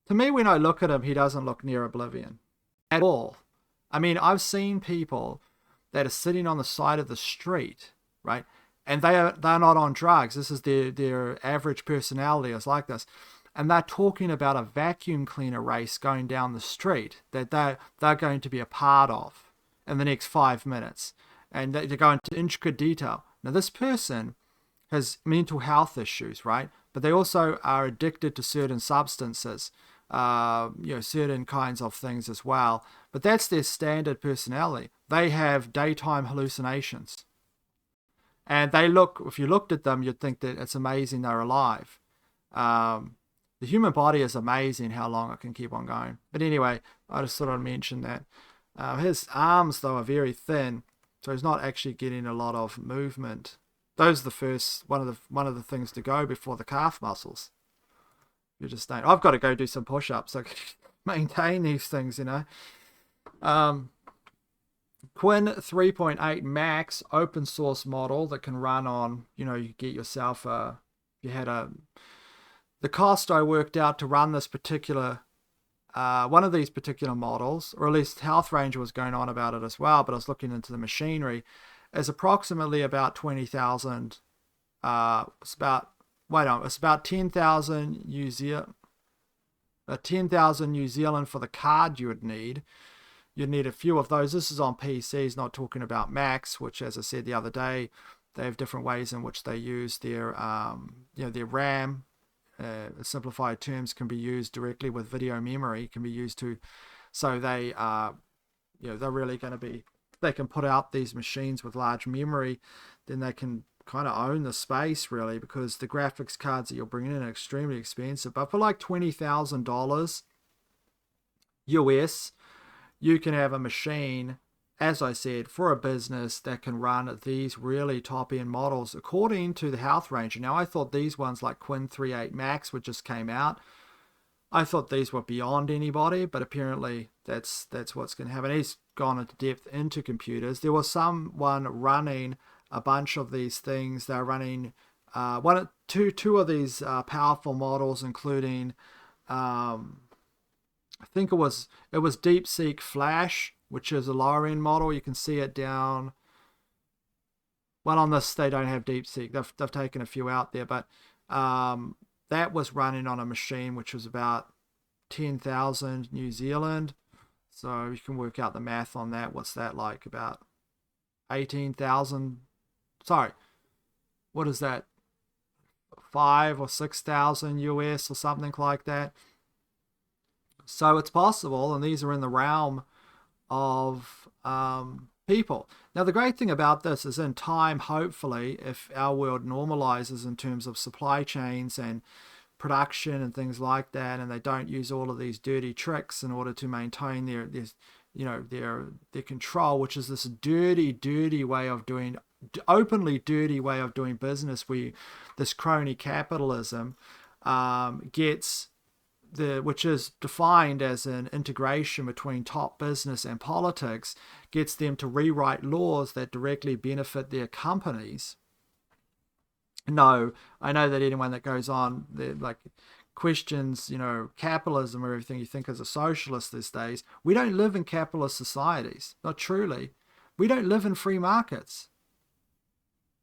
to me, when I look at him, he doesn't look near oblivion at all. I mean, I've seen people that are sitting on the side of the street, right? And they're not on drugs. This is their average personality is like this. And they're talking about a vacuum cleaner race going down the street that they're going to be a part of in the next 5 minutes. And they go into intricate detail. Now, this person has mental health issues, right? But they also are addicted to certain substances, certain kinds of things as well. But that's their standard personality. They have daytime hallucinations. And if you looked at them, you'd think that it's amazing they're alive. The human body is amazing how long it can keep on going. But anyway, I just thought I'd mention that. His arms, though, are very thin, so he's not actually getting a lot of movement. Those are the first one of the things to go before the calf muscles. You're just saying, I've got to go do some push-ups so I can maintain these things, Quinn 3.8 Max open source model that can run on, you get yourself the cost I worked out to run this particular one of these particular models, or at least Health Ranger was going on about it as well, but I was looking into the machinery, is approximately about 20,000. It's about 10,000 New Zealand. 10,000 New Zealand for the card you would need. You'd need a few of those. This is on PCs, not talking about Macs, which, as I said the other day, they have different ways in which they use their RAM. Simplified terms can be used directly with video memory. Can be used to, so they they're really going to be. They can put out these machines with large memory, then they can kind of own the space really, because the graphics cards that you're bringing in are extremely expensive. But for like $20,000 US, you can have a machine, as I said, for a business that can run these really top-end models according to the Health Ranger. Now, I thought these ones like Quinn 3.8 Max, which just came out, I thought these were beyond anybody, but apparently that's what's going to happen. He's gone into depth into computers. There was someone running a bunch of these things. They're running two of these powerful models, including I think it was DeepSeek Flash, which is a lower end model. You can see it down. Well, on this they don't have DeepSeek. They've taken a few out there, but that was running on a machine which was about 10,000 New Zealand. So you can work out the math on that. What's that like? About 18,000. Sorry, what is that? 5 or 6,000 US or something like that. So it's possible, and these are in the realm of people. Now, the great thing about this is in time, hopefully, if our world normalizes in terms of supply chains and production and things like that, and they don't use all of these dirty tricks in order to maintain their control, which is this dirty way of doing, openly dirty way of doing business, this crony capitalism gets which is defined as an integration between top business and politics, gets them to rewrite laws that directly benefit their companies. No, I know that anyone that goes on, like, questions, capitalism or everything you think as a socialist these days, we don't live in capitalist societies. Not truly. We don't live in free markets.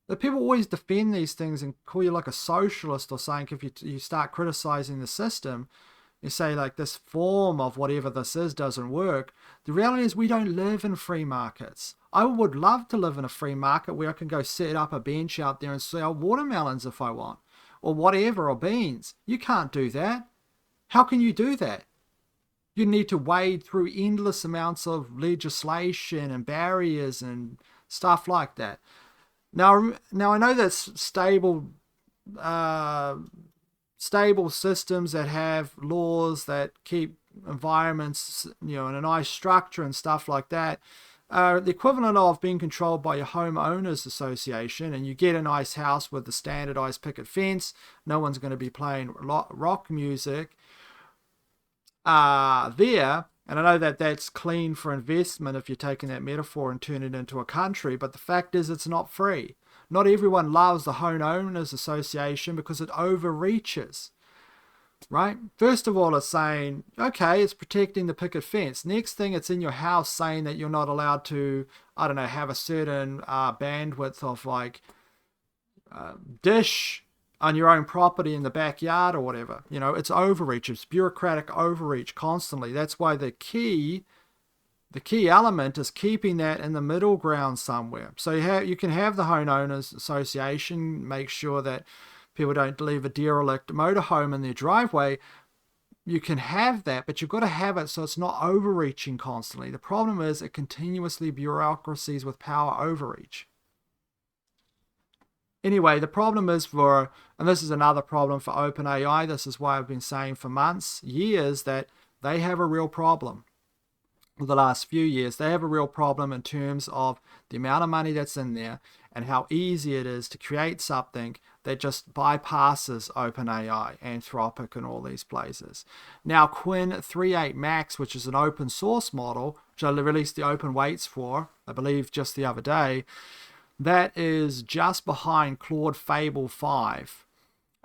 The people always defend these things and call you like a socialist, or saying if you start criticizing the system, you say like this form of whatever this is doesn't work. The reality is we don't live in free markets. I would love to live in a free market where I can go set up a bench out there and sell watermelons if I want, or whatever, or beans. You can't do that. How can you do that? You need to wade through endless amounts of legislation and barriers and stuff like that. Now I know that's stable systems that have laws that keep environments, in a nice structure and stuff like that, are the equivalent of being controlled by your homeowners association, and you get a nice house with the standardized picket fence. No one's going to be playing rock music there. And I know that that's clean for investment if you're taking that metaphor and turn it into a country, but the fact is it's not free. Not everyone loves the homeowners association because it overreaches, right? First of all, it's saying, okay, it's protecting the picket fence. Next thing, it's in your house saying that you're not allowed to, I don't know, have a certain bandwidth of like dish on your own property in the backyard or whatever. It's overreach. It's bureaucratic overreach constantly. That's why the key The key element is keeping that in the middle ground somewhere. So you can have the homeowners association make sure that people don't leave a derelict motorhome in their driveway. You can have that, but you've got to have it so it's not overreaching constantly. The problem is it continuously bureaucracies with power overreach. Anyway, the problem is and this is another problem for OpenAI, this is why I've been saying for months, years, that they have a real problem. For the last few years, they have a real problem in terms of the amount of money that's in there and how easy it is to create something that just bypasses OpenAI, Anthropic, and all these places. Now, Quinn 3.8 Max, which is an open source model, which I released the open weights for, I believe just the other day, that is just behind Claude Fable 5.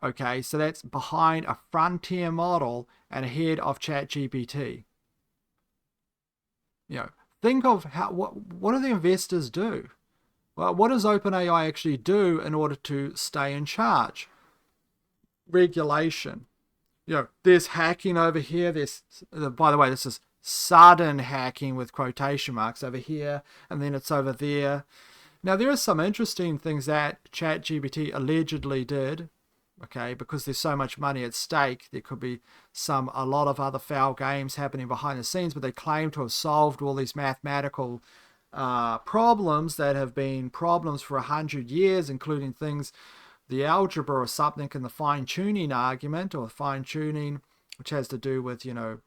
Okay, so that's behind a frontier model and ahead of ChatGPT. Think of what do the investors do? Well, what does OpenAI actually do in order to stay in charge? Regulation. There's hacking over here. By the way, this is sudden hacking with quotation marks over here, and then it's over there. Now, there are some interesting things that ChatGPT allegedly did, okay, because there's so much money at stake. There could be a lot of other foul games happening behind the scenes, but they claim to have solved all these mathematical problems that have been problems for 100 years, including things, the algebra or something in the fine-tuning argument, or fine-tuning, which has to do with, well,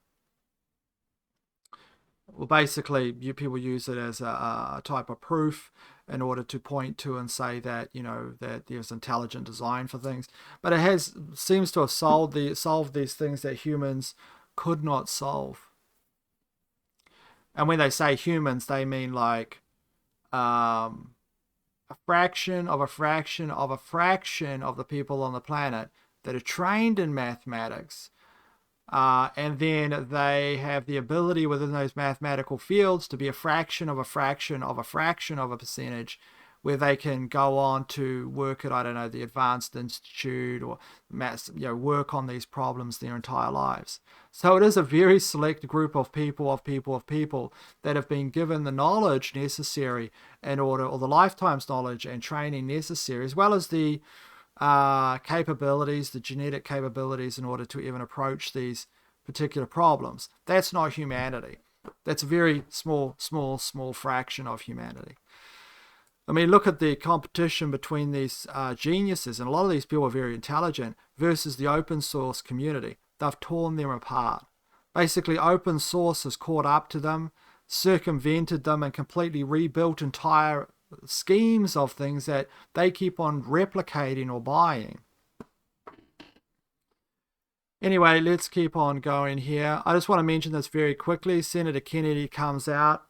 basically, people use it as a type of proof in order to point to and say that, that there's intelligent design for things. But it seems to have solved these things that humans could not solve. And when they say humans, they mean like a fraction of a fraction of a fraction of the people on the planet that are trained in mathematics. And then they have the ability within those mathematical fields to be a fraction of a fraction of a fraction of a percentage, where they can go on to work at, I don't know, the Advanced Institute or work on these problems their entire lives. So it is a very select group of people that have been given the knowledge necessary or the lifetime's knowledge and training necessary, as well as the capabilities, the genetic capabilities, in order to even approach these particular problems. That's not humanity. That's a very small fraction of humanity. I mean, look at the competition between these geniuses, and a lot of these people are very intelligent, versus the open source community. They've torn them apart. Basically, open source has caught up to them, circumvented them, and completely rebuilt entire schemes of things that they keep on replicating or buying. Anyway, let's keep on going here. I just want to mention this very quickly. Senator Kennedy comes out.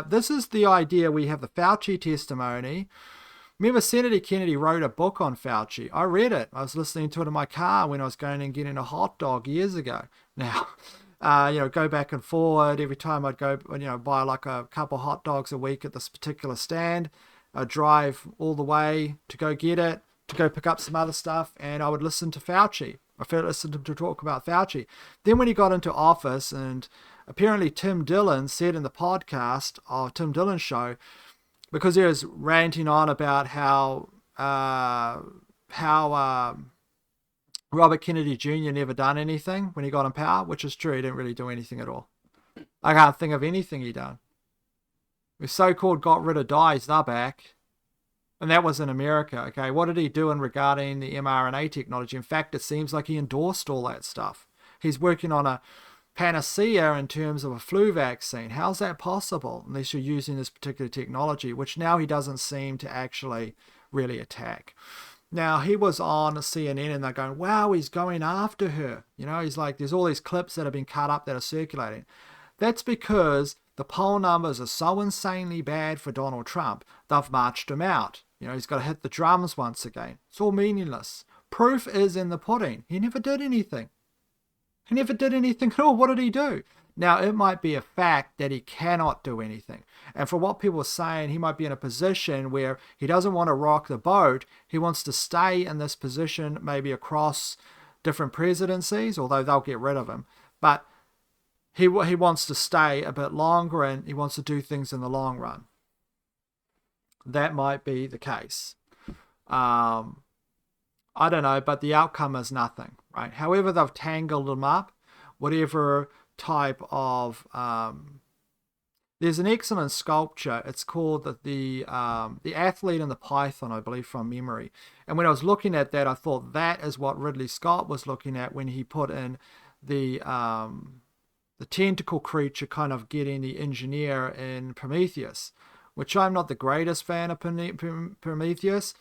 This is the idea. We have the Fauci testimony. Remember, Senator Kennedy wrote a book on Fauci. I read it. I was listening to it in my car when I was going and getting a hot dog years ago. Now, go back and forward. Every time I'd go, buy like a couple hot dogs a week at this particular stand, I'd drive all the way to go get it, to go pick up some other stuff, and I would listen to Fauci. I listened to him to talk about Fauci. Then when he got into office, and apparently Tim Dillon said in the podcast of Tim Dillon's show, because he was ranting on about how Robert Kennedy Jr. never done anything when he got in power, which is true. He didn't really do anything at all. I can't think of anything he done. We so-called got rid of dyes, they're back. And that was in America, okay? What did he do in regarding the mRNA technology? In fact, it seems like he endorsed all that stuff. He's working on a panacea in terms of a flu vaccine. How's that possible? Unless you're using this particular technology, which now he doesn't seem to actually really attack. Now, he was on CNN and they're going, wow, he's going after her. He's like, there's all these clips that have been cut up that are circulating. That's because the poll numbers are so insanely bad for Donald Trump, they've marched him out. He's got to hit the drums once again. It's all meaningless. Proof is in the pudding. He never did anything. He never did anything at all. What did he do? Now, it might be a fact that he cannot do anything. And for what people are saying, he might be in a position where he doesn't want to rock the boat. He wants to stay in this position, maybe across different presidencies, although they'll get rid of him. But he wants to stay a bit longer and he wants to do things in the long run. That might be the case. I don't know, but the outcome is nothing, right? However they've tangled him up, whatever type of there's an excellent sculpture. It's called the Athlete and the Python, I believe, from memory. And when I was looking at that, I thought that is what Ridley Scott was looking at when he put in the tentacle creature kind of getting the engineer in Prometheus, which I'm not the greatest fan of Prometheus.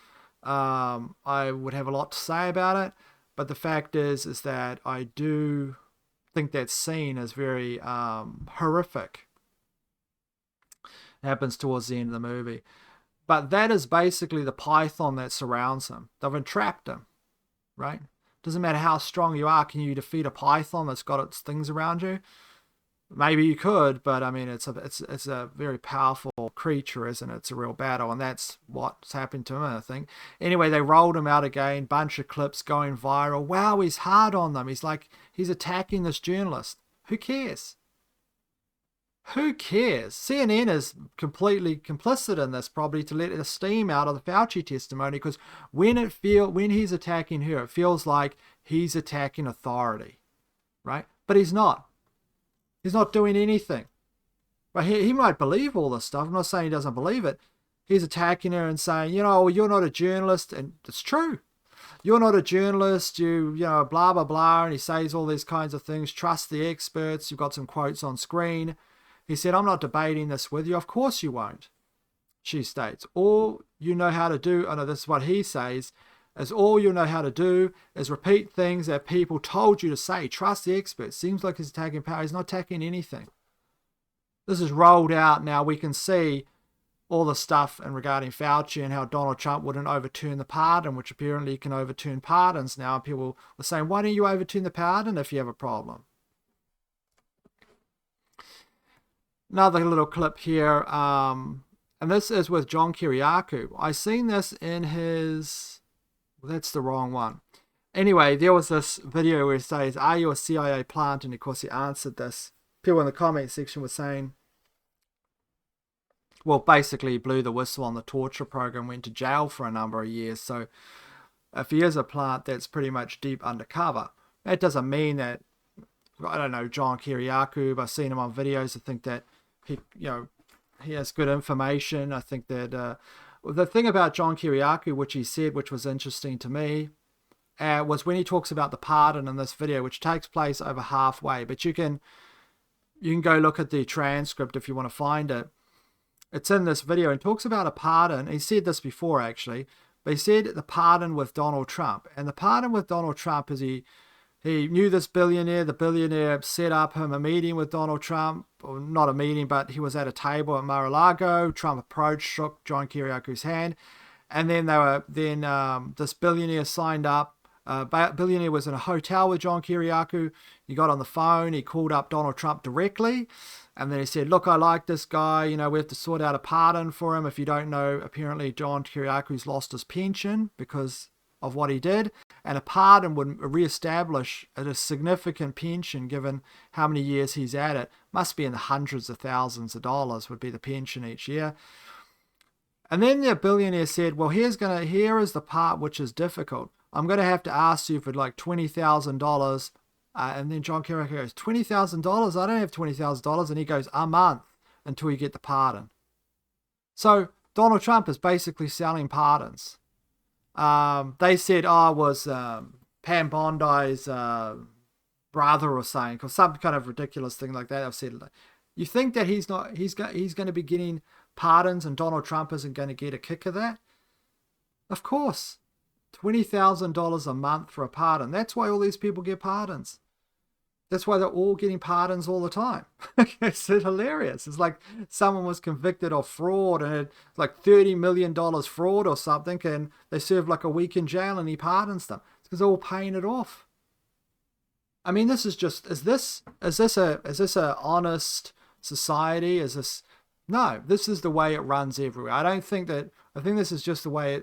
I would have a lot to say about it, but the fact is that I do think that scene is very horrific. It happens towards the end of the movie. But that is basically the python that surrounds him. They've entrapped him, right? Doesn't matter how strong you are, can you defeat a python that's got its things around you? Maybe you could, but I mean, it's a very powerful creature, isn't it? It's a real battle, and that's what's happened to him, I think. Anyway, they rolled him out again, bunch of clips going viral. Wow, he's hard on them. He's attacking this journalist. Who cares? Who cares? CNN is completely complicit in this, probably to let the steam out of the Fauci testimony, because when he's attacking her, it feels like he's attacking authority, right? But he's not. He's not doing anything. But he might believe all this stuff. I'm not saying he doesn't believe it. He's attacking her and saying, you're not a journalist, and it's true. You're not a journalist, you know, blah, blah, blah, and he says all these kinds of things. Trust the experts. You've got some quotes on screen. He said, I'm not debating this with you. Of course you won't, she states. All you know how to do, this is what he says, is all you know how to do is repeat things that people told you to say. Trust the experts. Seems like he's attacking power. He's not attacking anything. This is rolled out now. We can see all the stuff and regarding Fauci and how Donald Trump wouldn't overturn the pardon, which apparently can overturn pardons now. People were saying, why don't you overturn the pardon if you have a problem? Another little clip here, and this is with John Kiriakou. I seen this in his, well, that's the wrong one. Anyway, there was this video where he says, are you a CIA plant? And of course he answered this. People in the comment section were saying, well, basically he blew the whistle on the torture program, went to jail for a number of years. So if he is a plant, that's pretty much deep undercover. That doesn't mean that, I don't know, John Kiriakou, I've seen him on videos. I think that he has good information. I think that the thing about John Kiriakou, which he said, which was interesting to me, was when he talks about the pardon in this video, which takes place over halfway. But you can go look at the transcript if you want to find it. It's in this video and talks about a pardon. He said this before, actually, but he said the pardon with Donald Trump. And the pardon with Donald Trump is he knew this billionaire. The billionaire set up him a meeting with Donald Trump, or not a meeting, but he was at a table at Mar-a-Lago. Trump approached, shook John Kiriakou's hand, and then this billionaire signed up. Billionaire was in a hotel with John Kiriakou. He got on the phone. He called up Donald Trump directly, and then he said, "Look, I like this guy. We have to sort out a pardon for him. If you don't know, apparently John Kiriakou's lost his pension because of what he did, and a pardon would reestablish a significant pension given how many years he's at it. Must be in the hundreds of thousands of dollars would be the pension each year." And then the billionaire said, well, here is the part which is difficult. I'm going to have to ask you for like $20,000. And then John Kiriakou goes, $20,000? I don't have $20,000. And he goes, a month until you get the pardon. So Donald Trump is basically selling pardons. They said, it was Pam Bondi's brother or something, or some kind of ridiculous thing like that. I've said, you think that he's going to be getting pardons and Donald Trump isn't going to get a kick of that? Of course. $20,000 a month for a pardon. That's why all these people get pardons. That's why they're all getting pardons all the time. It's hilarious. It's like someone was convicted of fraud and it's like $30 million fraud or something, and they serve like a week in jail and he pardons them. It's because they're all paying it off. I mean, this is just, is this a honest society? No, this is the way it runs everywhere. I think this is just the way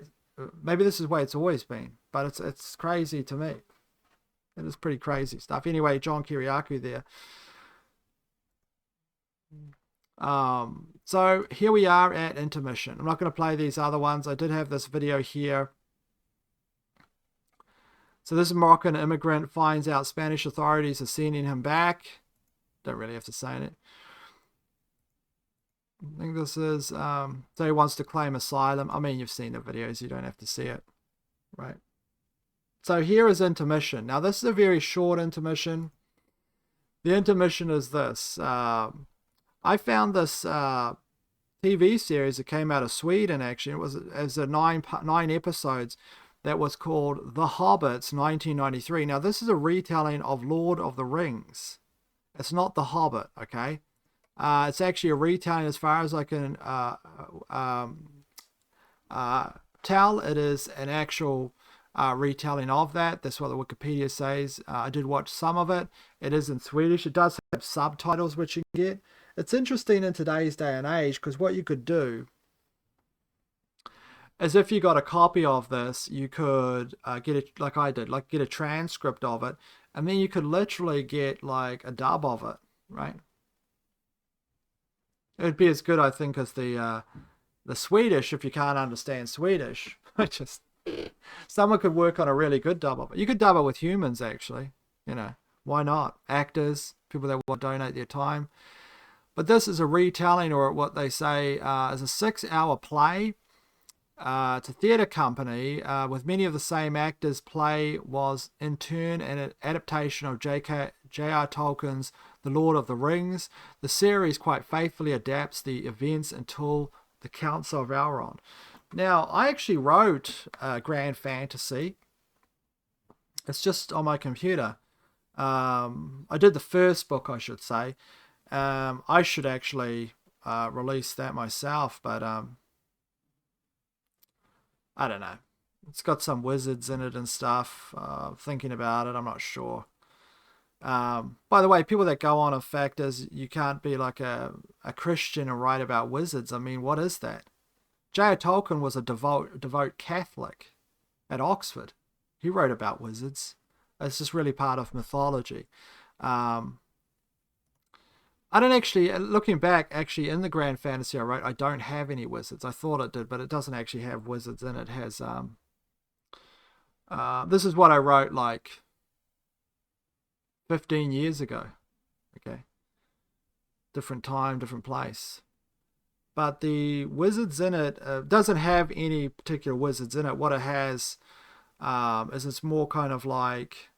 maybe this is the way it's always been, but it's crazy to me. It is pretty crazy stuff. Anyway, John Kiriakou there. So here we are at intermission. I'm not going to play these other ones. I did have this video here. So this Moroccan immigrant finds out Spanish authorities are sending him back. Don't really have to say it. I think this is, so he wants to claim asylum. I mean, you've seen the videos, you don't have to see it, right? So here is intermission. Now this is a very short intermission. The intermission is this. I found this TV series that came out of Sweden, actually. It was a nine episodes that was called The Hobbits 1993. Now this is a retelling of Lord of the Rings. It's not The Hobbit, okay? It's actually a retelling as far as I can tell. It is an actual retelling of that. That's what the Wikipedia says. I did watch some of it. It is in Swedish. It does have subtitles which you can get. It's interesting in today's day and age because what you could do is if you got a copy of this, you could get it like I did, like get a transcript of it, and then you could literally get like a dub of it, right? It'd be as good, I think, as the Swedish if you can't understand Swedish. Just someone could work on a really good dub of it. You could dub it with humans, actually. You know, why not? Actors, people that will donate their time. But this is a retelling, or what they say is a 6-hour play. It's a theatre company with many of the same actors. Play was in turn an adaptation of J.R. Tolkien's The Lord of the Rings. The series quite faithfully adapts the events until the Council of Elrond. Now, I actually wrote Grand Fantasy. It's just on my computer. I did the first book, I should say. I should actually release that myself, but I don't know. It's got some wizards in it and stuff. Thinking about it, I'm not sure. By the way, people that go on of factors, you can't be like a Christian and write about wizards. I mean, what is that? J.R. Tolkien was a devout Catholic at Oxford. He wrote about wizards. It's just really part of mythology. I don't actually, looking back, actually in the Grand Fantasy I wrote, I don't have any wizards. I thought it did, but it doesn't actually have wizards in it. It has, this is what I wrote like 15 years ago. Okay. Different time, different place. But the wizards in it doesn't have any particular wizards in it. What it has is it's more kind of like,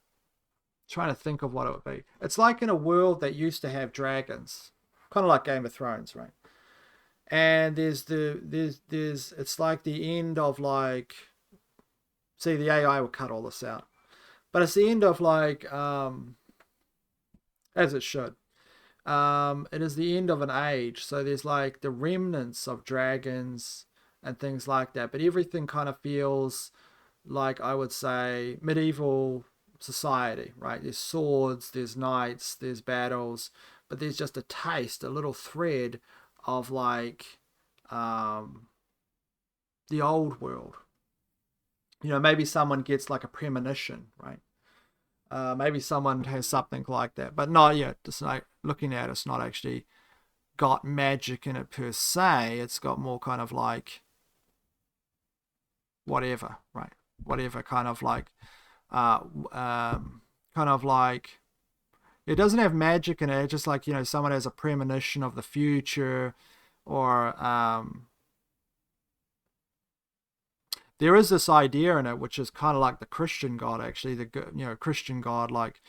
trying to think of what it would be. It's like in a world that used to have dragons, kind of like Game of Thrones, right? And there's it's like the end of like, see, the AI will cut all this out, but it's the end of like as it should. It is the end of an age, so there's like the remnants of dragons and things like that, but everything kind of feels like, I would say, medieval society, right? There's swords, there's knights, there's battles, but there's just a taste, a little thread of like the old world. You know, maybe someone gets like a premonition, right? Maybe someone has something like that, but not yet. It's like, looking at it, it's not actually got magic in it per se. It's got more kind of like whatever, right? Whatever kind of like it doesn't have magic in it. It's just like, you know, someone has a premonition of the future, or there is this idea in it which is kind of like the Christian God, actually, the good, you know, Christian God, like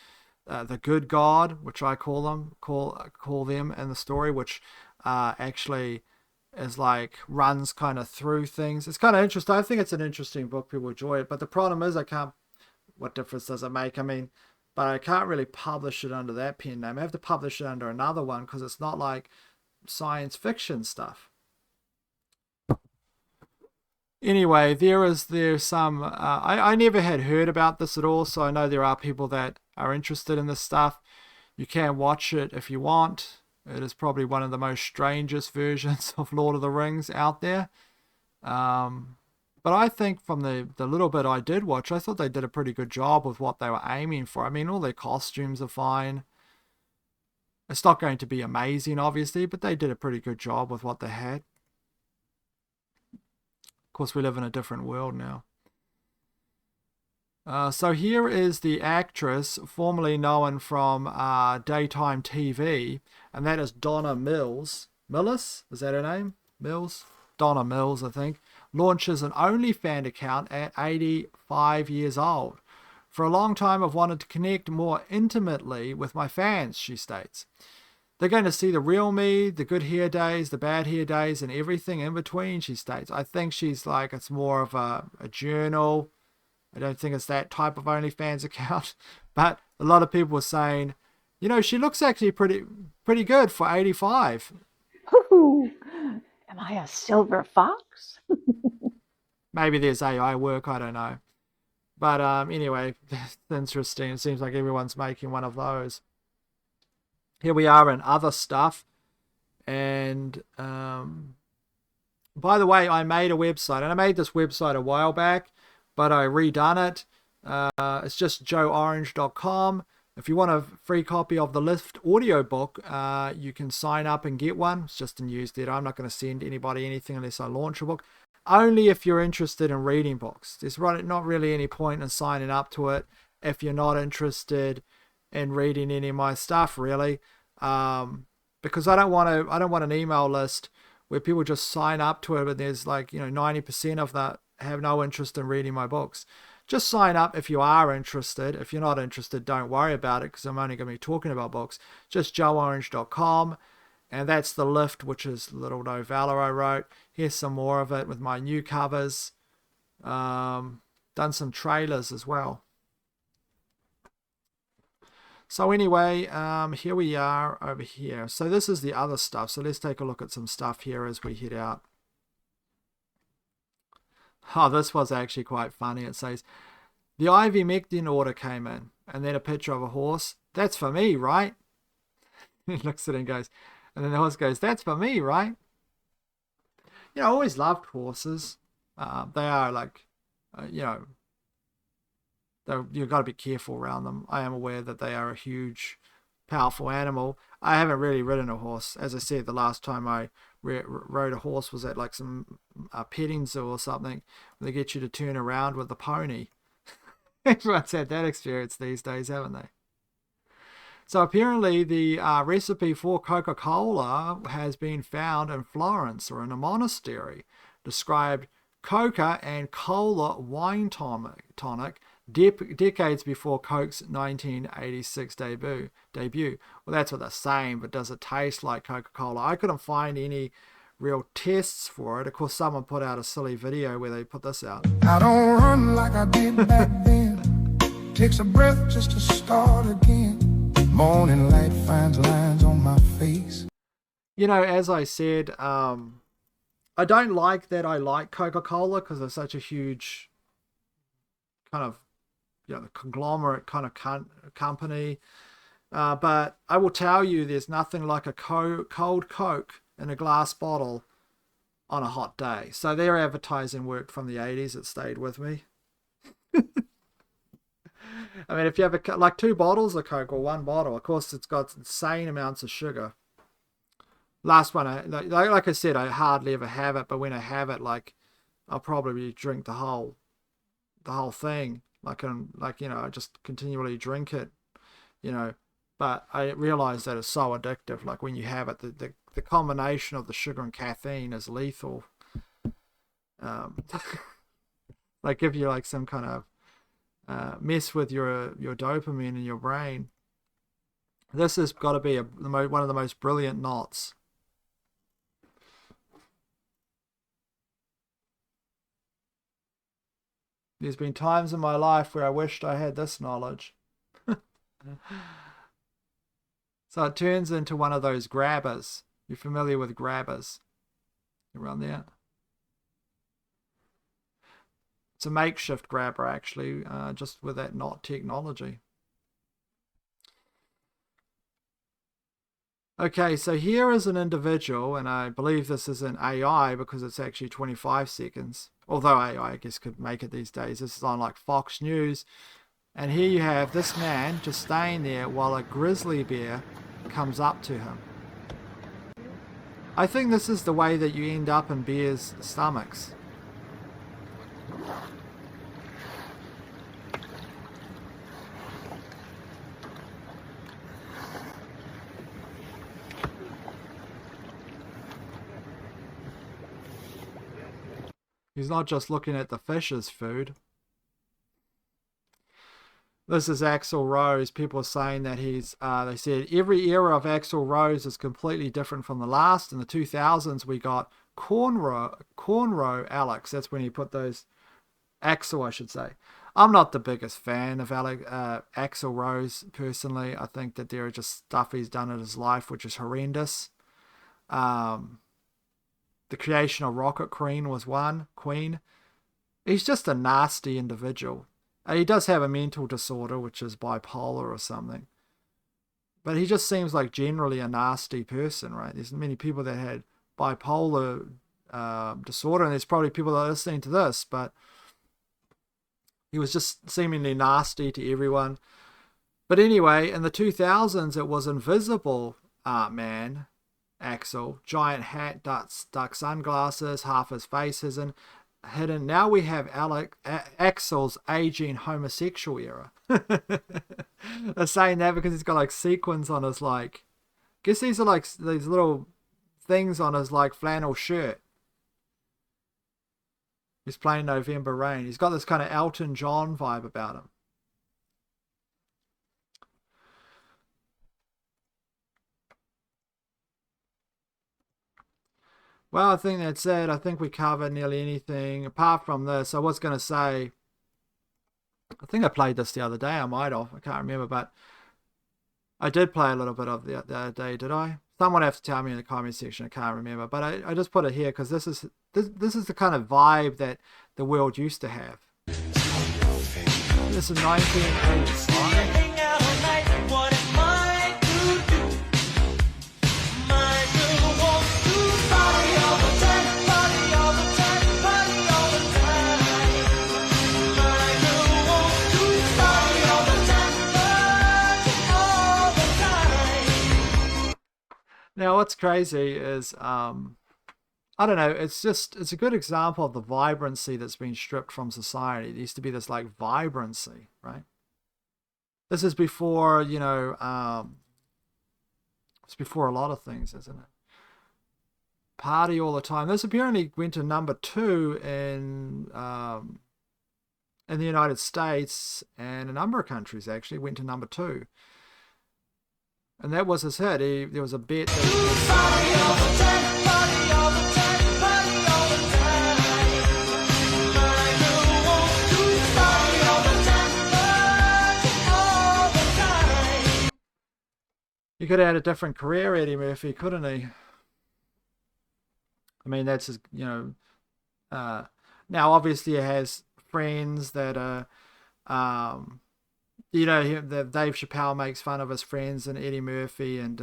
the good God, which I call them in the story, which actually is like runs kind of through things. It's kind of interesting. I think it's an interesting book. People enjoy it, but the problem is I can't. What difference does it make? I mean, but I can't really publish it under that pen name. I have to publish it under another one because it's not like science fiction stuff. Anyway, there's some, I never had heard about this at all, so I know there are people that are interested in this stuff. You can watch it if you want. It is probably one of the most strangest versions of Lord of the Rings out there. But I think from the little bit I did watch, I thought they did a pretty good job with what they were aiming for. I mean, all their costumes are fine. It's not going to be amazing, obviously, but they did a pretty good job with what they had. Of course, we live in a different world now. So here is the actress formerly known from daytime TV, and that is Donna Mills. Millis? Is that her name? Mills? Donna Mills, I think. Launches an OnlyFans account at 85 years old. For a long time, I've wanted to connect more intimately with my fans, she states. They're going to see the real me, the good hair days, the bad hair days, and everything in between, she states. I think she's like, it's more of a journal. I don't think it's that type of OnlyFans account. But a lot of people were saying, you know, she looks actually pretty good for 85. Ooh, am I a silver fox? Maybe there's AI work, I don't know. But anyway, that's interesting. It seems like everyone's making one of those. Here we are in other stuff. And by the way, I made a website. And I made this website a while back, but I redone it. It's just joeorange.com. If you want a free copy of the Lift audiobook, you can sign up and get one. It's just a newsletter. I'm not going to send anybody anything unless I launch a book. Only if you're interested in reading books. There's not really any point in signing up to it if you're not interested in reading any of my stuff, really. Because I don't want an email list where people just sign up to it, but there's like, 90% of that have no interest in reading my books. Just sign up if you are interested. If you're not interested, don't worry about it, because I'm only going to be talking about books. Just joeorange.com. And that's the Lift, which is the little novella I wrote. Here's some more of it with my new covers. Done some trailers as well. So anyway, here we are over here. So this is the other stuff. So let's take a look at some stuff here as we head out. Oh, this was actually quite funny. It says, the ivermectin order came in. And then a picture of a horse. That's for me, right? He looks at it and goes, and then the horse goes, that's for me, right? I always loved horses. They are like, you've got to be careful around them. I am aware that they are a huge, powerful animal. I haven't really ridden a horse. As I said, the last time I rode a horse was at like some petting zoo or something. They get you to turn around with the pony. Everyone's had that experience these days, haven't they? So apparently the recipe for Coca-Cola has been found in Florence or in a monastery. Described Coca and Cola wine tonic decades before Coke's 1986 debut. Well, that's what they're saying, but does it taste like Coca-Cola? I couldn't find any real tests for it. Of course, someone put out a silly video where they put this out. I don't run like I did back then. Takes a breath just to start again. Morning light finds lines on my face. As I said, I don't like that I like Coca-Cola because they're such a huge kind of, the conglomerate kind of company. But I will tell you, there's nothing like a cold Coke in a glass bottle on a hot day. So their advertising worked from the 80s. It stayed with me. I mean, if you have like 2 bottles of Coke or 1 bottle, of course, it's got insane amounts of sugar. Last one, like I said, I hardly ever have it, but when I have it, like, I'll probably drink the whole thing. I just continually drink it, But I realize that it's so addictive. Like when you have it, the combination of the sugar and caffeine is lethal. Like give you like some kind of mess with your dopamine in your brain. This has got to be one of the most brilliant knots. There's been times in my life where I wished I had this knowledge. So it turns into one of those grabbers. You're familiar with grabbers? Around there? It's a makeshift grabber, actually, just with that knot technology. Okay, so here is an individual, and I believe this is an AI because it's actually 25 seconds. Although AI, I guess, could make it these days. This is on like Fox News. And here you have this man just staying there while a grizzly bear comes up to him. I think this is the way that you end up in bears' stomachs. He's not just looking at the fish as food. This is Axl Rose. People are saying that he's, they said every era of Axl Rose is completely different from the last. In the 2000s, we got Cornrow Alex. That's when he put those, Axl, I should say. I'm not the biggest fan of Axl Rose, personally. I think that there are just stuff he's done in his life which is horrendous. The creation of Rocket Queen was one. Queen. He's just a nasty individual. He does have a mental disorder, which is bipolar or something. But he just seems like generally a nasty person, right? There's many people that had bipolar disorder, and there's probably people that are listening to this, but he was just seemingly nasty to everyone. But anyway, in the 2000s, it was Invisible Man, Axl. Giant hat, duck sunglasses, half his face hidden. Now we have Axl's aging homosexual era. They're saying that because he's got like sequins on his, like, I guess these are like these little things on his like flannel shirt. He's playing November Rain. He's got this kind of Elton John vibe about him. Well, I think that's it. I think we covered nearly anything. Apart from this, I was going to say, I think I played this the other day. I might have. I can't remember, but I did play a little bit of the other day, did I? Someone have to tell me in the comment section. I can't remember, but I just put it here because this is the kind of vibe that the world used to have. This is 1985. Now, what's crazy is, I don't know, it's a good example of the vibrancy that's been stripped from society. There used to be this, like, vibrancy, right? This is before, you know, it's before a lot of things, isn't it? Party all the time. This apparently went to #2 in the United States, and a number of countries, actually, went to #2. And that was his hit. There was a bet that he could have had a different career, Eddie Murphy, couldn't he? I mean, that's his, you know. Now, obviously, he has friends that are, you know, Dave Chappelle makes fun of his friends and Eddie Murphy, and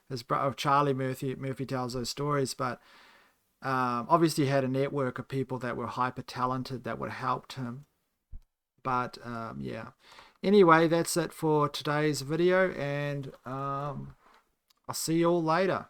his brother Charlie Murphy tells those stories. But obviously, he had a network of people that were hyper talented that would have helped him. But yeah. Anyway, that's it for today's video, and I'll see you all later.